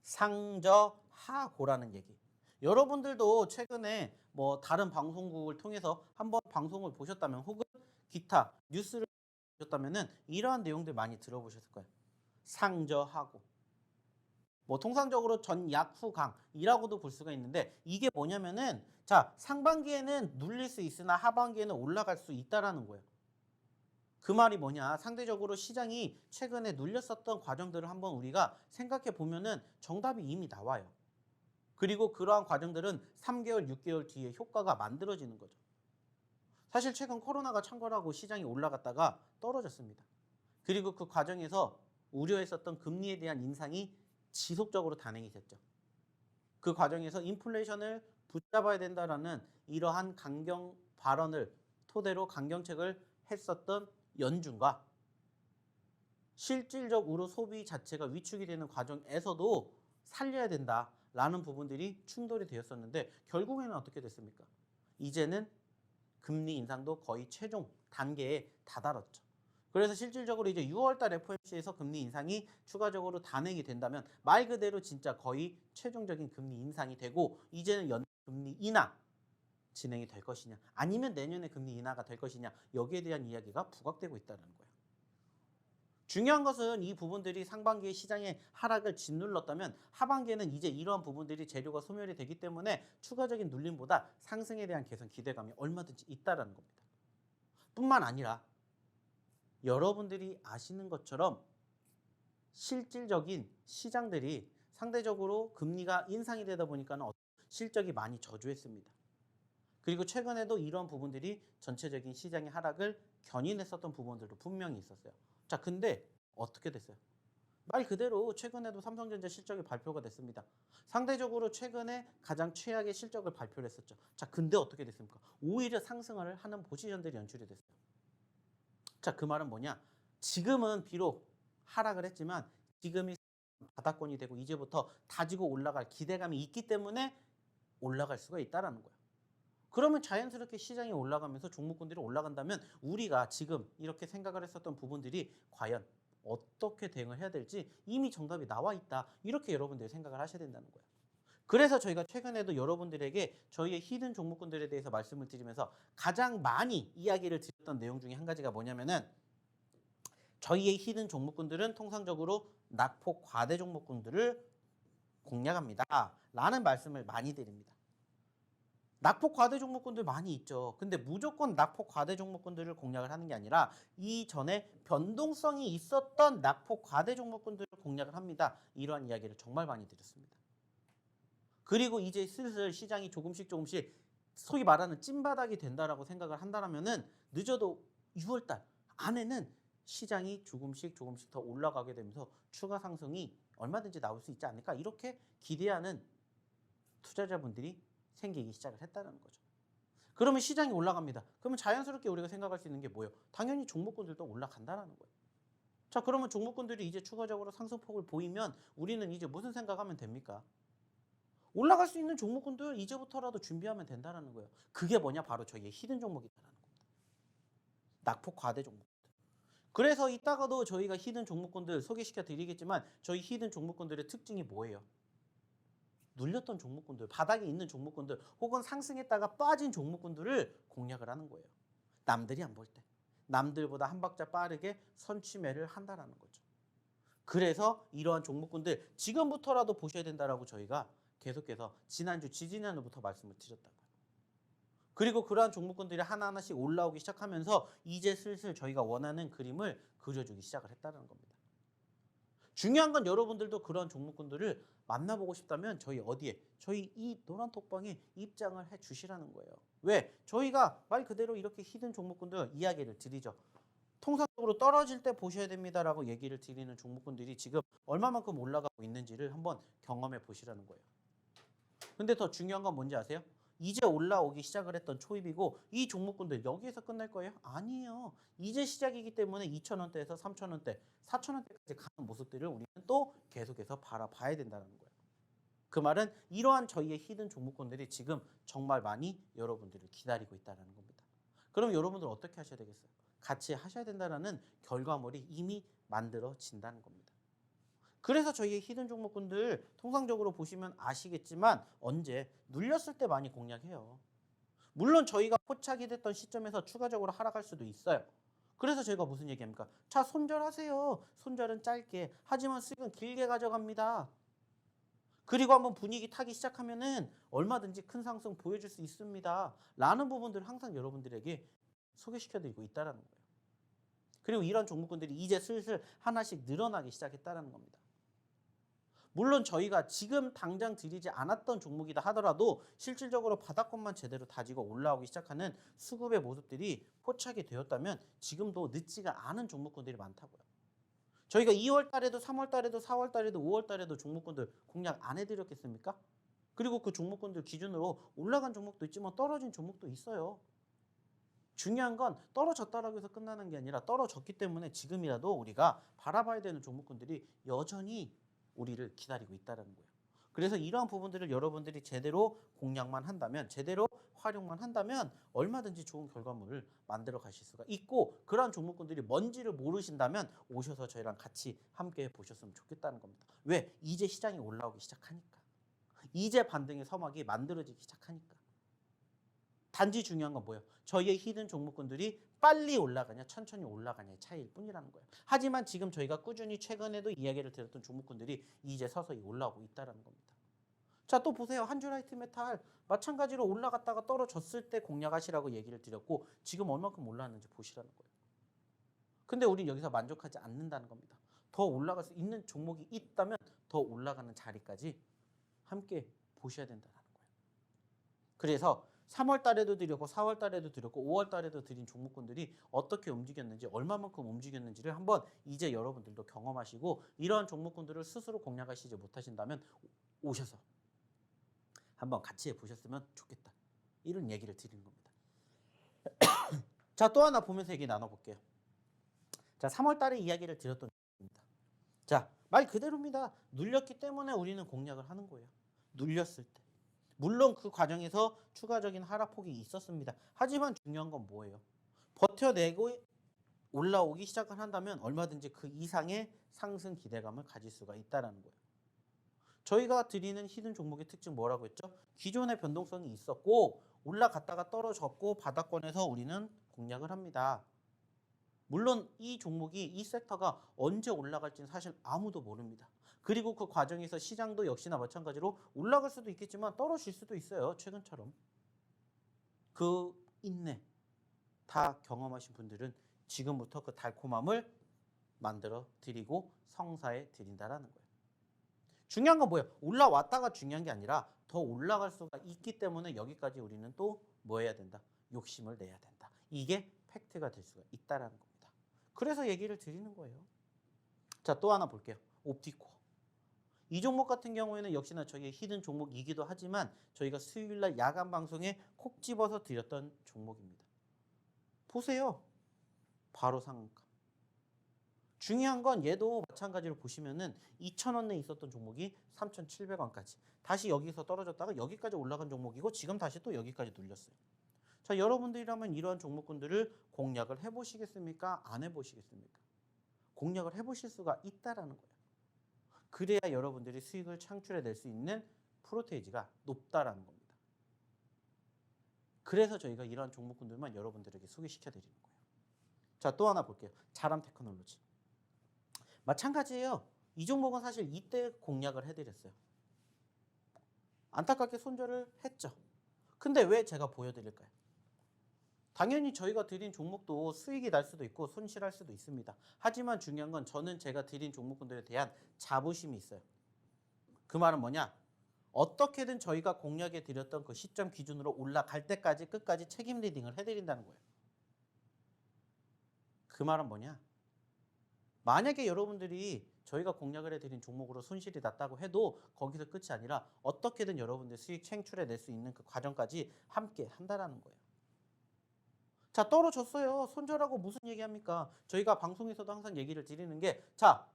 상저하고라는 얘기. 여러분들도 최근에 뭐 다른 방송국을 통해서 한번 방송을 보셨다면 혹은 기타 뉴스를 보셨다면은 이러한 내용들 많이 들어보셨을 거예요. 상저하고. 뭐 통상적으로 전약후강이라고도 볼 수가 있는데 이게 뭐냐면은 자, 상반기에는 눌릴 수 있으나 하반기에는 올라갈 수 있다라는 거예요. 그 말이 뭐냐? 상대적으로 시장이 최근에 눌렸었던 과정들을 한번 우리가 생각해 보면은 정답이 이미 나와요. 그리고 그러한 과정들은 3개월, 6개월 뒤에 효과가 만들어지는 거죠. 사실 최근 코로나가 창궐하고 시장이 올라갔다가 떨어졌습니다. 그리고 그 과정에서 우려했었던 금리에 대한 인상이 지속적으로 단행이 됐죠. 그 과정에서 인플레이션을 붙잡아야 된다라는 이러한 강경 발언을 토대로 강경책을 했었던 연준과 실질적으로 소비 자체가 위축이 되는 과정에서도 살려야 된다라는 부분들이 충돌이 되었었는데 결국에는 어떻게 됐습니까? 이제는 금리 인상도 거의 최종 단계에 다다랐죠. 그래서 실질적으로 이제 6월달 FOMC에서 금리 인상이 추가적으로 단행이 된다면 말 그대로 진짜 거의 최종적인 금리 인상이 되고 이제는 연준 금리 인하 진행이 될 것이냐 아니면 내년에 금리 인하가 될 것이냐 여기에 대한 이야기가 부각되고 있다는 거예요. 중요한 것은 이 부분들이 상반기에 시장의 하락을 짓눌렀다면 하반기에는 이제 이러한 부분들이 재료가 소멸이 되기 때문에 추가적인 눌림보다 상승에 대한 개선 기대감이 얼마든지 있다는 겁니다. 뿐만 아니라 여러분들이 아시는 것처럼 실질적인 시장들이 상대적으로 금리가 인상이 되다 보니까는 실적이 많이 저조했습니다. 그리고 최근에도 이런 부분들이 전체적인 시장의 하락을 견인했었던 부분들도 분명히 있었어요. 자, 근데 어떻게 됐어요? 말 그대로 최근에도 삼성전자 실적이 발표가 됐습니다. 상대적으로 최근에 가장 최악의 실적을 발표를 했었죠. 자, 근데 어떻게 됐습니까? 오히려 상승을 하는 포지션들이 연출이 됐어요. 자, 그 말은 뭐냐? 지금은 비록 하락을 했지만 지금이 바닥권이 되고 이제부터 다지고 올라갈 기대감이 있기 때문에 올라갈 수가 있다는 거예요. 그러면 자연스럽게 시장이 올라가면서 종목군들이 올라간다면 우리가 지금 이렇게 생각을 했었던 부분들이 과연 어떻게 대응을 해야 될지 이미 정답이 나와 있다. 이렇게 여러분들이 생각을 하셔야 된다는 거예요. 그래서 저희가 최근에도 여러분들에게 저희의 히든 종목군들에 대해서 말씀을 드리면서 가장 많이 이야기를 드렸던 내용 중에 한 가지가 뭐냐면은 저희의 히든 종목군들은 통상적으로 낙폭 과대 종목군들을 공략합니다. 라는 말씀을 많이 드립니다. 낙폭 과대 종목군들 많이 있죠. 근데 무조건 낙폭 과대 종목군들을 공략을 하는 게 아니라 이전에 변동성이 있었던 낙폭 과대 종목군들을 공략을 합니다. 이러한 이야기를 정말 많이 드렸습니다. 그리고 이제 슬슬 시장이 조금씩 소위 말하는 찐바닥이 된다라고 생각을 한다면은 늦어도 6월달 안에는 시장이 조금씩 더 올라가게 되면서 추가 상승이 얼마든지 나올 수 있지 않을까 이렇게 기대하는 투자자분들이 생기기 시작을 했다는 거죠. 그러면 시장이 올라갑니다. 그러면 자연스럽게 우리가 생각할 수 있는 게 뭐예요? 당연히 종목군들도 올라간다는 거예요. 자, 그러면 종목군들이 이제 추가적으로 상승폭을 보이면 우리는 이제 무슨 생각하면 됩니까? 올라갈 수 있는 종목군들 이제부터라도 준비하면 된다는 거예요. 그게 뭐냐? 바로 저희의 히든 종목이라는 겁니다. 낙폭 과대 종목. 그래서 이따가도 저희가 히든 종목군들 소개시켜 드리겠지만 저희 히든 종목군들의 특징이 뭐예요? 눌렸던 종목군들, 바닥에 있는 종목군들 혹은 상승했다가 빠진 종목군들을 공략을 하는 거예요. 남들이 안 볼 때. 남들보다 한 박자 빠르게 선취매를 한다는 거죠. 그래서 이러한 종목군들 지금부터라도 보셔야 된다라고 저희가 계속해서 지난주, 지지난주부터 말씀을 드렸다고요. 그리고 그러한 종목군들이 하나하나씩 올라오기 시작하면서 이제 슬슬 저희가 원하는 그림을 그려주기 시작을 했다는 겁니다. 중요한 건 여러분들도 그런 종목군들을 만나보고 싶다면 저희 어디에? 저희 이 노란 톡방에 입장을 해 주시라는 거예요. 왜? 저희가 말 그대로 이렇게 히든 종목군들 이야기를 드리죠. 통상적으로 떨어질 때 보셔야 됩니다라고 얘기를 드리는 종목군들이 지금 얼마만큼 올라가고 있는지를 한번 경험해 보시라는 거예요. 근데 더 중요한 건 뭔지 아세요? 이제 올라오기 시작을 했던 초입이고 이 종목군들 여기에서 끝날 거예요? 아니에요. 이제 시작이기 때문에 2,000원대에서 3,000원대, 4,000원대까지 가는 모습들을 우리는 또 계속해서 바라봐야 된다는 거예요. 그 말은 이러한 저희의 히든 종목군들이 지금 정말 많이 여러분들을 기다리고 있다는 겁니다. 그럼 여러분들 어떻게 하셔야 되겠어요? 같이 하셔야 된다는 결과물이 이미 만들어진다는 겁니다. 그래서 저희의 히든 종목군들 통상적으로 보시면 아시겠지만 언제 눌렸을 때 많이 공략해요. 물론 저희가 포착이 됐던 시점에서 추가적으로 하락할 수도 있어요. 그래서 저희가 무슨 얘기합니까? 자, 손절하세요. 손절은 짧게 하지만 수익은 길게 가져갑니다. 그리고 한번 분위기 타기 시작하면은 얼마든지 큰 상승 보여줄 수 있습니다. 라는 부분들을 항상 여러분들에게 소개시켜드리고 있다는 거예요. 그리고 이런 종목군들이 이제 슬슬 하나씩 늘어나기 시작했다는 겁니다. 물론 저희가 지금 당장 드리지 않았던 종목이다 하더라도 실질적으로 바닥권만 제대로 다지고 올라오기 시작하는 수급의 모습들이 포착이 되었다면 지금도 늦지가 않은 종목군들이 많다고요. 저희가 2월 달에도 3월 달에도 4월 달에도 5월 달에도 종목군들 공략 안 해드렸겠습니까? 그리고 그 종목군들 기준으로 올라간 종목도 있지만 떨어진 종목도 있어요. 중요한 건 떨어졌다라고 해서 끝나는 게 아니라 떨어졌기 때문에 지금이라도 우리가 바라봐야 되는 종목군들이 여전히 우리를 기다리고 있다는 거예요. 그래서 이러한 부분들을 여러분들이 제대로 공략만 한다면, 제대로 활용만 한다면 얼마든지 좋은 결과물을 만들어 가실 수가 있고, 그러한 종목군들이 뭔지를 모르신다면 오셔서 저희랑 같이 함께 보셨으면 좋겠다는 겁니다. 왜? 이제 시장이 올라오기 시작하니까. 이제 반등의 서막이 만들어지기 시작하니까. 단지 중요한 건 뭐예요? 저희의 히든 종목군들이 빨리 올라가냐 천천히 올라가냐의 차이일 뿐이라는 거예요. 하지만 지금 저희가 꾸준히 최근에도 이야기를 드렸던 종목군들이 이제 서서히 올라오고 있다는 겁니다. 자, 또 보세요. 한주라이트 메탈 마찬가지로 올라갔다가 떨어졌을 때 공략하시라고 얘기를 드렸고, 지금 얼마큼 올라왔는지 보시라는 거예요. 근데 우린 여기서 만족하지 않는다는 겁니다. 더 올라갈 수 있는 종목이 있다면 더 올라가는 자리까지 함께 보셔야 된다는 거예요. 그래서 3월 달에도 드렸고 4월 달에도 드렸고 5월 달에도 드린 종목군들이 어떻게 움직였는지, 얼마만큼 움직였는지를 한번 이제 여러분들도 경험하시고, 이러한 종목군들을 스스로 공략하시지 못하신다면 오셔서 한번 같이 해보셨으면 좋겠다, 이런 얘기를 드리는 겁니다. 자, 또 하나 보면서 얘기 나눠볼게요. 자, 3월 달에 이야기를 드렸던 겁니다. 자, 말 그대로입니다. 눌렸기 때문에 우리는 공략을 하는 거예요. 눌렸을 때. 물론 그 과정에서 추가적인 하락폭이 있었습니다. 하지만 중요한 건 뭐예요? 버텨내고 올라오기 시작을 한다면 얼마든지 그 이상의 상승 기대감을 가질 수가 있다는 거예요. 저희가 드리는 히든 종목의 특징 뭐라고 했죠? 기존의 변동성이 있었고 올라갔다가 떨어졌고 바닥권에서 우리는 공략을 합니다. 물론 이 종목이, 이 섹터가 언제 올라갈지는 사실 아무도 모릅니다. 그리고 그 과정에서 시장도 역시나 마찬가지로 올라갈 수도 있겠지만 떨어질 수도 있어요. 최근처럼. 그 인내 다 경험하신 분들은 지금부터 그 달콤함을 만들어 드리고 성사해 드린다라는 거예요. 중요한 건 뭐예요? 올라왔다가 중요한 게 아니라 더 올라갈 수가 있기 때문에 여기까지 우리는 또 뭐 해야 된다? 욕심을 내야 된다. 이게 팩트가 될 수가 있다라는 겁니다. 그래서 얘기를 드리는 거예요. 자, 또 하나 볼게요. 옵티코어. 이 종목 같은 경우에는 역시나 저희의 히든 종목이기도 하지만 저희가 수요일날 야간 방송에 콕 집어서 드렸던 종목입니다. 보세요. 바로 상한가. 중요한 건 얘도 마찬가지로 보시면은 2,000원 내에 있었던 종목이 3,700원까지 다시 여기서 떨어졌다가 여기까지 올라간 종목이고, 지금 다시 또 여기까지 눌렸어요. 자, 여러분들이라면 이러한 종목군들을 공략을 해보시겠습니까? 안 해보시겠습니까? 공략을 해보실 수가 있다라는 거예요. 그래야 여러분들이 수익을 창출해낼 수 있는 프로테이지가 높다라는 겁니다. 그래서 저희가 이러한 종목군들만 여러분들에게 소개시켜드리는 거예요. 자, 또 하나 볼게요. 자람 테크놀로지. 마찬가지예요. 이 종목은 사실 이때 공략을 해드렸어요. 안타깝게 손절을 했죠. 근데 왜 제가 보여드릴까요? 당연히 저희가 드린 종목도 수익이 날 수도 있고 손실할 수도 있습니다. 하지만 중요한 건 저는 제가 드린 종목군들에 대한 자부심이 있어요. 그 말은 뭐냐? 어떻게든 저희가 공략해 드렸던 그 시점 기준으로 올라갈 때까지 끝까지 책임 리딩을 해드린다는 거예요. 그 말은 뭐냐? 만약에 여러분들이 저희가 공략을 해드린 종목으로 손실이 났다고 해도 거기서 끝이 아니라 어떻게든 여러분들 수익 창출해낼 수 있는 그 과정까지 함께 한다는 거예요. 자, 떨어졌어요. 손절하고 무슨 얘기합니까? 저희가 방송에서도 항상 얘기를 드리는 게, 자,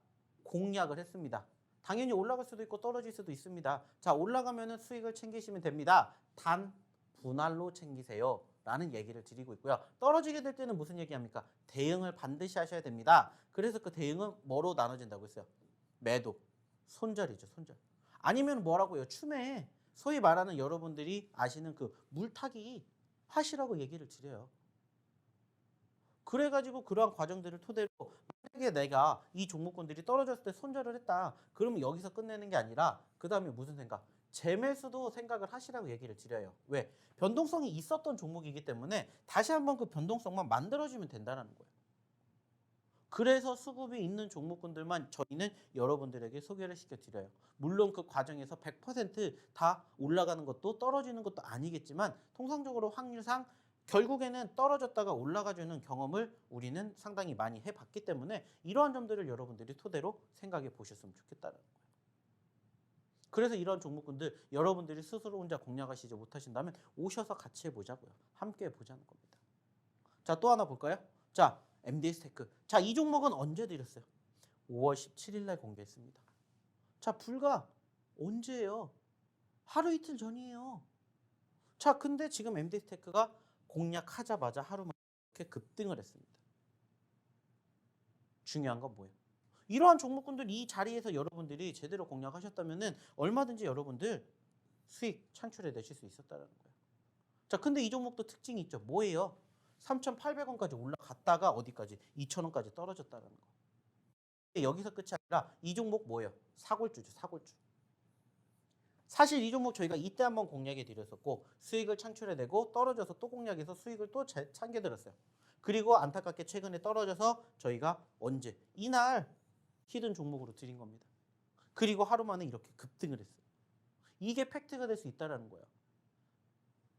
공략을 했습니다. 당연히 올라갈 수도 있고 떨어질 수도 있습니다. 자, 올라가면은 수익을 챙기시면 됩니다. 단 분할로 챙기세요 라는 얘기를 드리고 있고요. 떨어지게 될 때는 무슨 얘기합니까? 대응을 반드시 하셔야 됩니다. 그래서 그 대응은 뭐로 나눠진다고 했어요? 매도, 손절이죠. 손절. 아니면 뭐라고요? 추매. 소위 말하는 여러분들이 아시는 그 물타기 하시라고 얘기를 드려요. 그래가지고 그러한 과정들을 토대로 만약에 내가 이 종목군들이 떨어졌을 때 손절을 했다. 그러면 여기서 끝내는 게 아니라 그 다음에 무슨 생각? 재매수도 생각을 하시라고 얘기를 드려요. 왜? 변동성이 있었던 종목이기 때문에 다시 한번 그 변동성만 만들어주면 된다는 거예요. 그래서 수급이 있는 종목군들만 저희는 여러분들에게 소개를 시켜드려요. 물론 그 과정에서 100% 올라가는 것도 떨어지는 것도 아니겠지만 통상적으로 확률상 결국에는 떨어졌다가 올라가주는 경험을 우리는 상당히 많이 해봤기 때문에 이러한 점들을 여러분들이 토대로 생각해 보셨으면 좋겠다는 거예요. 그래서 이런 종목군들 여러분들이 스스로 혼자 공략하시지 못하신다면 오셔서 같이 해보자고요. 함께 해보자는 겁니다. 자, 또 하나 볼까요? 자, MDS테크. 자, 이 종목은 언제 드렸어요? 5월 17일 날 공개했습니다. 자, 불과 언제예요? 하루 이틀 전이에요. 자, 근데 지금 MD테크가 공략하자마자 하루 만에 이렇게 급등을 했습니다. 중요한 건 뭐예요? 이러한 종목군들 이 자리에서 여러분들이 제대로 공략하셨다면은 얼마든지 여러분들 수익 창출해 내실 수 있었다는 거예요. 자, 근데 이 종목도 특징이 있죠. 뭐예요? 3,800원까지 올라갔다가 어디까지? 2,000원까지 떨어졌다는 거. 여기서 끝이 아니라 이 종목 뭐예요? 사골주죠, 사골주. 사실 이 종목 저희가 이때 한번 공략해 드렸었고 수익을 창출해내고 떨어져서 또 공략해서 수익을 또 챙겨드렸어요. 그리고 안타깝게 최근에 떨어져서 저희가 언제? 이날 히든 종목으로 드린 겁니다. 그리고 하루 만에 이렇게 급등을 했어요. 이게 팩트가 될 수 있다는 거예요.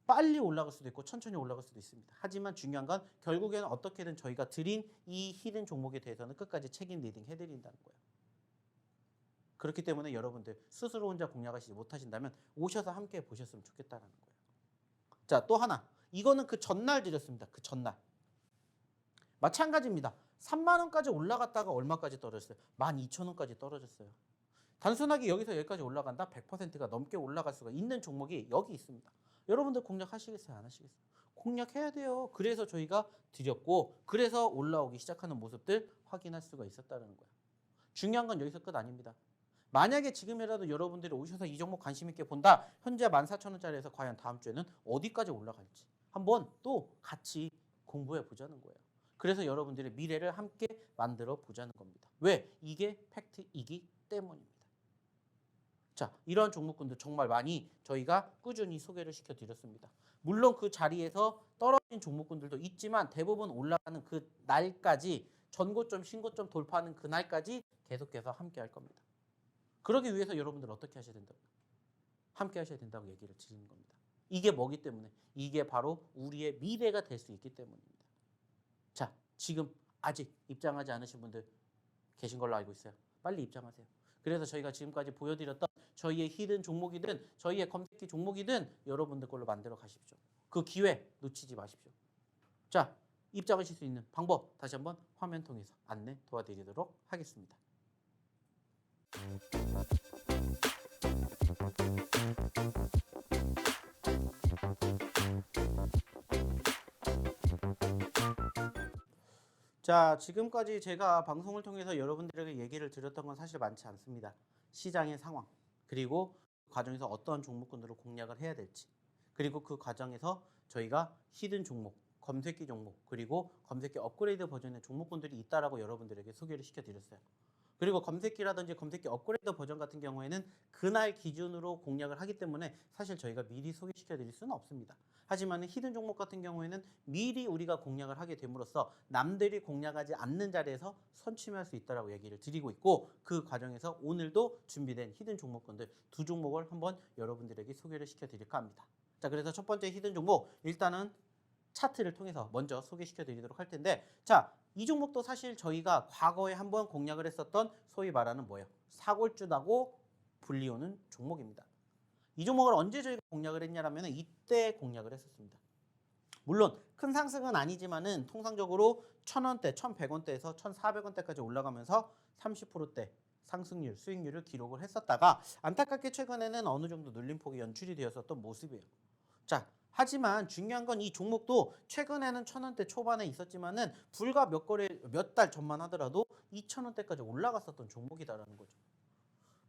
빨리 올라갈 수도 있고 천천히 올라갈 수도 있습니다. 하지만 중요한 건 결국에는 어떻게든 저희가 드린 이 히든 종목에 대해서는 끝까지 책임 리딩 해드린다는 거예요. 그렇기 때문에 여러분들 스스로 혼자 공략하시지 못하신다면 오셔서 함께 보셨으면 좋겠다는 거예요. 자, 또 하나. 이거는 그 전날 드렸습니다. 그 전날. 마찬가지입니다. 3만 원까지 올라갔다가 얼마까지 떨어졌어요? 12,000원까지 떨어졌어요. 단순하게 여기서 여기까지 올라간다? 100%가 넘게 올라갈 수가 있는 종목이 여기 있습니다. 여러분들 공략하시겠어요? 안 하시겠어요? 공략해야 돼요. 그래서 저희가 드렸고 그래서 올라오기 시작하는 모습들 확인할 수가 있었다는 거예요. 중요한 건 여기서 끝 아닙니다. 만약에 지금이라도 여러분들이 오셔서 이 종목 관심 있게 본다. 현재 14,000원짜리에서 과연 다음 주에는 어디까지 올라갈지 한번 또 같이 공부해 보자는 거예요. 그래서 여러분들의 미래를 함께 만들어 보자는 겁니다. 왜? 이게 팩트이기 때문입니다. 자, 이러한 종목군들 정말 많이 저희가 꾸준히 소개를 시켜드렸습니다. 물론 그 자리에서 떨어진 종목군들도 있지만 대부분 올라가는 그 날까지 전고점, 신고점 돌파하는 그 날까지 계속해서 함께 할 겁니다. 그러기 위해서 여러분들 어떻게 하셔야 된다고요? 함께 하셔야 된다고 얘기를 드리는 겁니다. 이게 뭐기 때문에? 이게 바로 우리의 미래가 될 수 있기 때문입니다. 자, 지금 아직 입장하지 않으신 분들 계신 걸로 알고 있어요. 빨리 입장하세요. 그래서 저희가 지금까지 보여드렸던 저희의 히든 종목이든 저희의 검색기 종목이든 여러분들 걸로 만들어 가십시오. 그 기회 놓치지 마십시오. 자, 입장하실 수 있는 방법 다시 한번 화면 통해서 안내 도와드리도록 하겠습니다. 자, 지금까지 제가 방송을 통해서 여러분들에게 얘기를 드렸던 건 사실 많지 않습니다. 시장의 상황, 그리고 그 과정에서 어떤 종목군들을 공략을 해야 될지, 그리고 그 과정에서 저희가 히든 종목, 검색기 종목, 그리고 검색기 업그레이드 버전의 종목군들이 있다라고 여러분들에게 소개를 시켜드렸어요. 그리고 검색기라든지 검색기 업그레이드 버전 같은 경우에는 그날 기준으로 공략을 하기 때문에 사실 저희가 미리 소개시켜 드릴 수는 없습니다. 하지만 히든 종목 같은 경우에는 미리 우리가 공략을 하게 됨으로써 남들이 공략하지 않는 자리에서 선취할 수 있다고 얘기를 드리고 있고 그 과정에서 오늘도 준비된 히든 종목군들 두 종목을 한번 여러분들에게 소개를 시켜 드릴까 합니다. 자, 그래서 첫 번째 히든 종목 일단은 차트를 통해서 먼저 소개시켜 드리도록 할 텐데 자, 이 종목도 사실 저희가 과거에 한번 공략을 했었던 소위 말하는 뭐예요? 사골주라고 불리우는 종목입니다. 이 종목을 언제 저희가 공략을 했냐라면 이때 공략을 했었습니다. 물론 큰 상승은 아니지만은 통상적으로 1,000원대, 1,100원대에서 1,400원대까지 올라가면서 30%대 상승률, 수익률을 기록을 했었다가 안타깝게 최근에는 어느 정도 눌림폭이 연출이 되었었던 모습이에요. 자, 하지만 중요한 건 이 종목도 최근에는 1,000원대 초반에 있었지만은 불과 몇 달 전만 하더라도 2,000원대까지 올라갔었던 종목이다라는 거죠.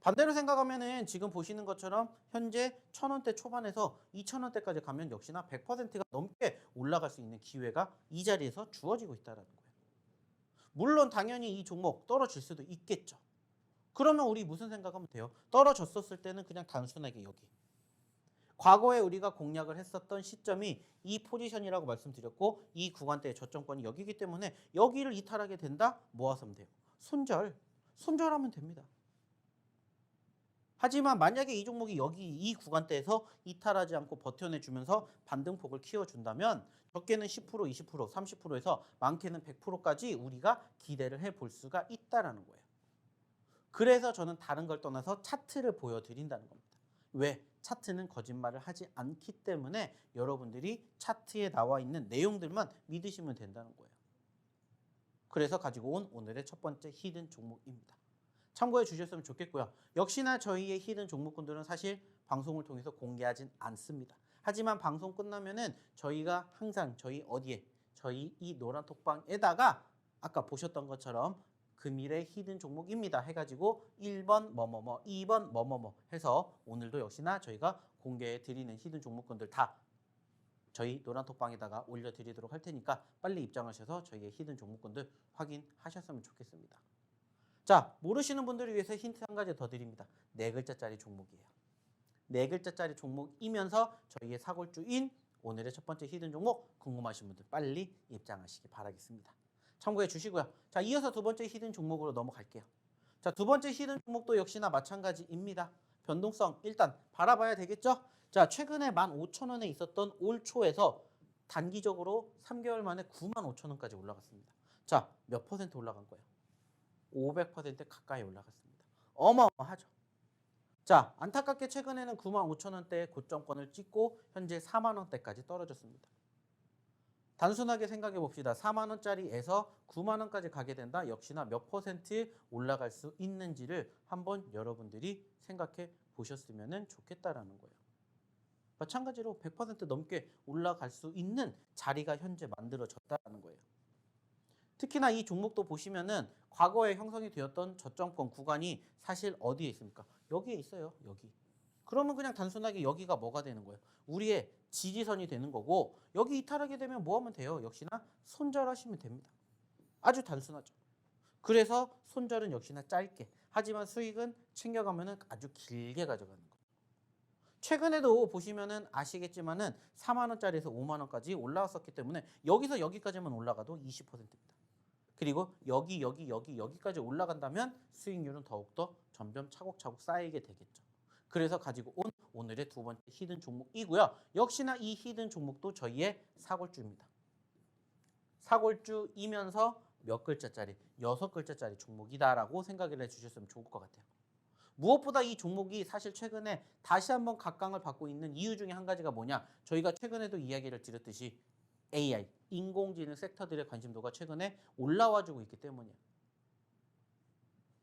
반대로 생각하면은 지금 보시는 것처럼 현재 1,000원대 초반에서 2,000원대까지 가면 역시나 100%가 넘게 올라갈 수 있는 기회가 이 자리에서 주어지고 있다는 거예요. 물론 당연히 이 종목 떨어질 수도 있겠죠. 그러면 우리 무슨 생각하면 돼요? 떨어졌었을 때는 그냥 단순하게 여기. 과거에 우리가 공략을 했었던 시점이 이 포지션이라고 말씀드렸고 이 구간대의 저점권이 여기기 때문에 여기를 이탈하게 된다? 뭐 하면 돼요? 손절하면 됩니다. 하지만 만약에 이 종목이 여기 이 구간대에서 이탈하지 않고 버텨내주면서 반등폭을 키워준다면 적게는 10%, 20%, 30%에서 많게는 100%까지 우리가 기대를 해볼 수가 있다는 거예요. 그래서 저는 다른 걸 떠나서 차트를 보여드린다는 겁니다. 왜? 차트는 거짓말을 하지 않기 때문에 여러분들이 차트에 나와 있는 내용들만 믿으시면 된다는 거예요. 그래서 가지고 온 오늘의 첫 번째 히든 종목입니다. 참고해 주셨으면 좋겠고요. 역시나 저희의 히든 종목군들은 사실 방송을 통해서 공개하진 않습니다. 하지만 방송 끝나면은 저희가 항상 저희 이 노란 톡방에다가 아까 보셨던 것처럼 금일의 히든 종목입니다 해가지고 1번 뭐뭐뭐 2번 뭐뭐뭐 해서 오늘도 역시나 저희가 공개해 드리는 히든 종목군들 다 저희 노란톡방에다가 올려드리도록 할 테니까 빨리 입장하셔서 저희의 히든 종목군들 확인하셨으면 좋겠습니다. 자, 모르시는 분들을 위해서 힌트 한 가지 더 드립니다. 4글자짜리 종목이에요. 4글자짜리 종목이면서 저희의 사골주인 오늘의 첫 번째 히든 종목 궁금하신 분들 빨리 입장하시기 바라겠습니다. 참고해 주시고요. 자, 이어서 두 번째 히든 종목으로 넘어갈게요. 자, 두 번째 히든 종목도 역시나 마찬가지입니다. 변동성 일단 바라봐야 되겠죠? 자, 최근에 15,000원에 있었던 올 초에서 단기적으로 3개월 만에 95,000원까지 올라갔습니다. 자, 몇 퍼센트 올라간 거예요? 500% 가까이 올라갔습니다. 어마어마하죠. 자, 안타깝게 최근에는 95,000원대의 고점권을 찍고 현재 4만원대까지 떨어졌습니다. 단순하게 생각해 봅시다. 4만원짜리에서 9만원까지 가게 된다. 역시나 몇 퍼센트 올라갈 수 있는지를 한번 여러분들이 생각해 보셨으면 좋겠다라는 거예요. 마찬가지로 100% 넘게 올라갈 수 있는 자리가 현재 만들어졌다는 거예요. 특히나 이 종목도 보시면은 과거에 형성이 되었던 저점권 구간이 사실 어디에 있습니까? 여기에 있어요. 여기. 그러면 그냥 단순하게 여기가 뭐가 되는 거예요? 우리의 지지선이 되는 거고 여기 이탈하게 되면 뭐 하면 돼요? 역시나 손절하시면 됩니다. 아주 단순하죠. 그래서 손절은 역시나 짧게 하지만 수익은 챙겨가면은 아주 길게 가져가는 거예요. 최근에도 보시면은 아시겠지만은 4만원짜리에서 5만원까지 올라왔었기 때문에 여기서 여기까지만 올라가도 20%입니다. 그리고 여기까지 올라간다면 수익률은 더욱더 점점 차곡차곡 쌓이게 되겠죠. 그래서 가지고 온 오늘의 두 번째 히든 종목이고요. 역시나 이 히든 종목도 저희의 사골주입니다. 사골주이면서 몇 글자짜리? 6글자짜리 종목이다라고 생각을 해주셨으면 좋을 것 같아요. 무엇보다 이 종목이 사실 최근에 다시 한번 각광을 받고 있는 이유 중에 한 가지가 뭐냐? 저희가 최근에도 이야기를 드렸듯이 AI, 인공지능 섹터들의 관심도가 최근에 올라와주고 있기 때문이에요.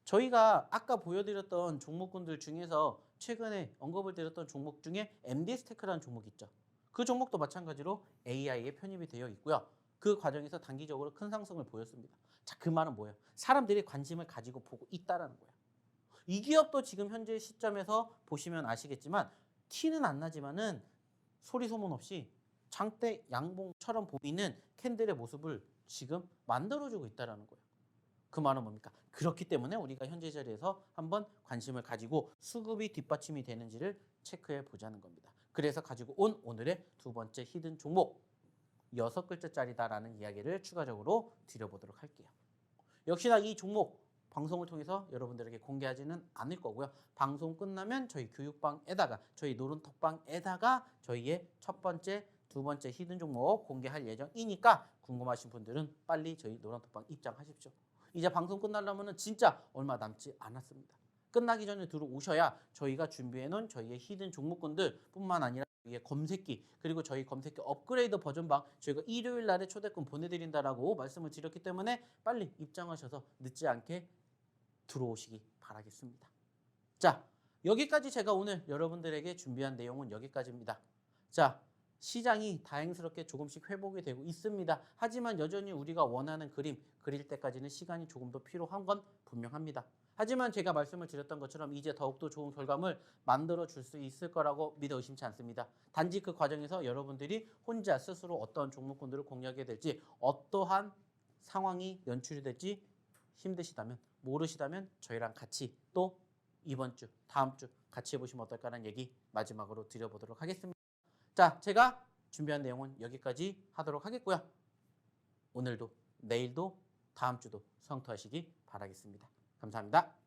저희가 아까 보여드렸던 종목군들 중에서 최근에 언급을 드렸던 종목 중에 MD스테크라는 종목이 있죠. 그 종목도 마찬가지로 AI에 편입이 되어 있고요. 그 과정에서 단기적으로 큰 상승을 보였습니다. 자, 그 말은 뭐예요? 사람들이 관심을 가지고 보고 있다는 거예요. 이 기업도 지금 현재 시점에서 보시면 아시겠지만 티는 안 나지만은 소리 소문 없이 장대 양봉처럼 보이는 캔들의 모습을 지금 만들어주고 있다는 거예요. 그 말은 뭡니까? 그렇기 때문에 우리가 현재 자리에서 한번 관심을 가지고 수급이 뒷받침이 되는지를 체크해 보자는 겁니다. 그래서 가지고 온 오늘의 두 번째 히든 종목 6글자짜리다라는 이야기를 추가적으로 드려보도록 할게요. 역시나 이 종목 방송을 통해서 여러분들에게 공개하지는 않을 거고요. 방송 끝나면 저희 교육방에다가 저희 노른톡방에다가 저희의 첫 번째, 두 번째 히든 종목 공개할 예정이니까 궁금하신 분들은 빨리 저희 노란톡방 입장하십시오. 이제 방송 끝나려면 진짜 얼마 남지 않았습니다. 끝나기 전에 들어오셔야 저희가 준비해놓은 저희의 히든 종목군들 뿐만 아니라 저희의 검색기 그리고 저희 검색기 업그레이드 버전방 저희가 일요일 날에 초대권 보내드린다라고 말씀을 드렸기 때문에 빨리 입장하셔서 늦지 않게 들어오시기 바라겠습니다. 자, 여기까지 제가 오늘 여러분들에게 준비한 내용은 여기까지입니다. 자, 시장이 다행스럽게 조금씩 회복이 되고 있습니다. 하지만 여전히 우리가 원하는 그림 그릴 때까지는 시간이 조금 더 필요한 건 분명합니다. 하지만 제가 말씀을 드렸던 것처럼 이제 더욱더 좋은 결과물 만들어 줄 수 있을 거라고 믿어 의심치 않습니다. 단지 그 과정에서 여러분들이 혼자 스스로 어떤 종목군들을 공략하게 될지 어떠한 상황이 연출이 될지 힘드시다면 모르시다면 저희랑 같이 또 이번 주 다음 주 같이 해보시면 어떨까라는 얘기 마지막으로 드려보도록 하겠습니다. 자, 제가 준비한 내용은 여기까지 하도록 하겠고요. 오늘도 내일도 다음 주도 성투하시기 바라겠습니다. 감사합니다.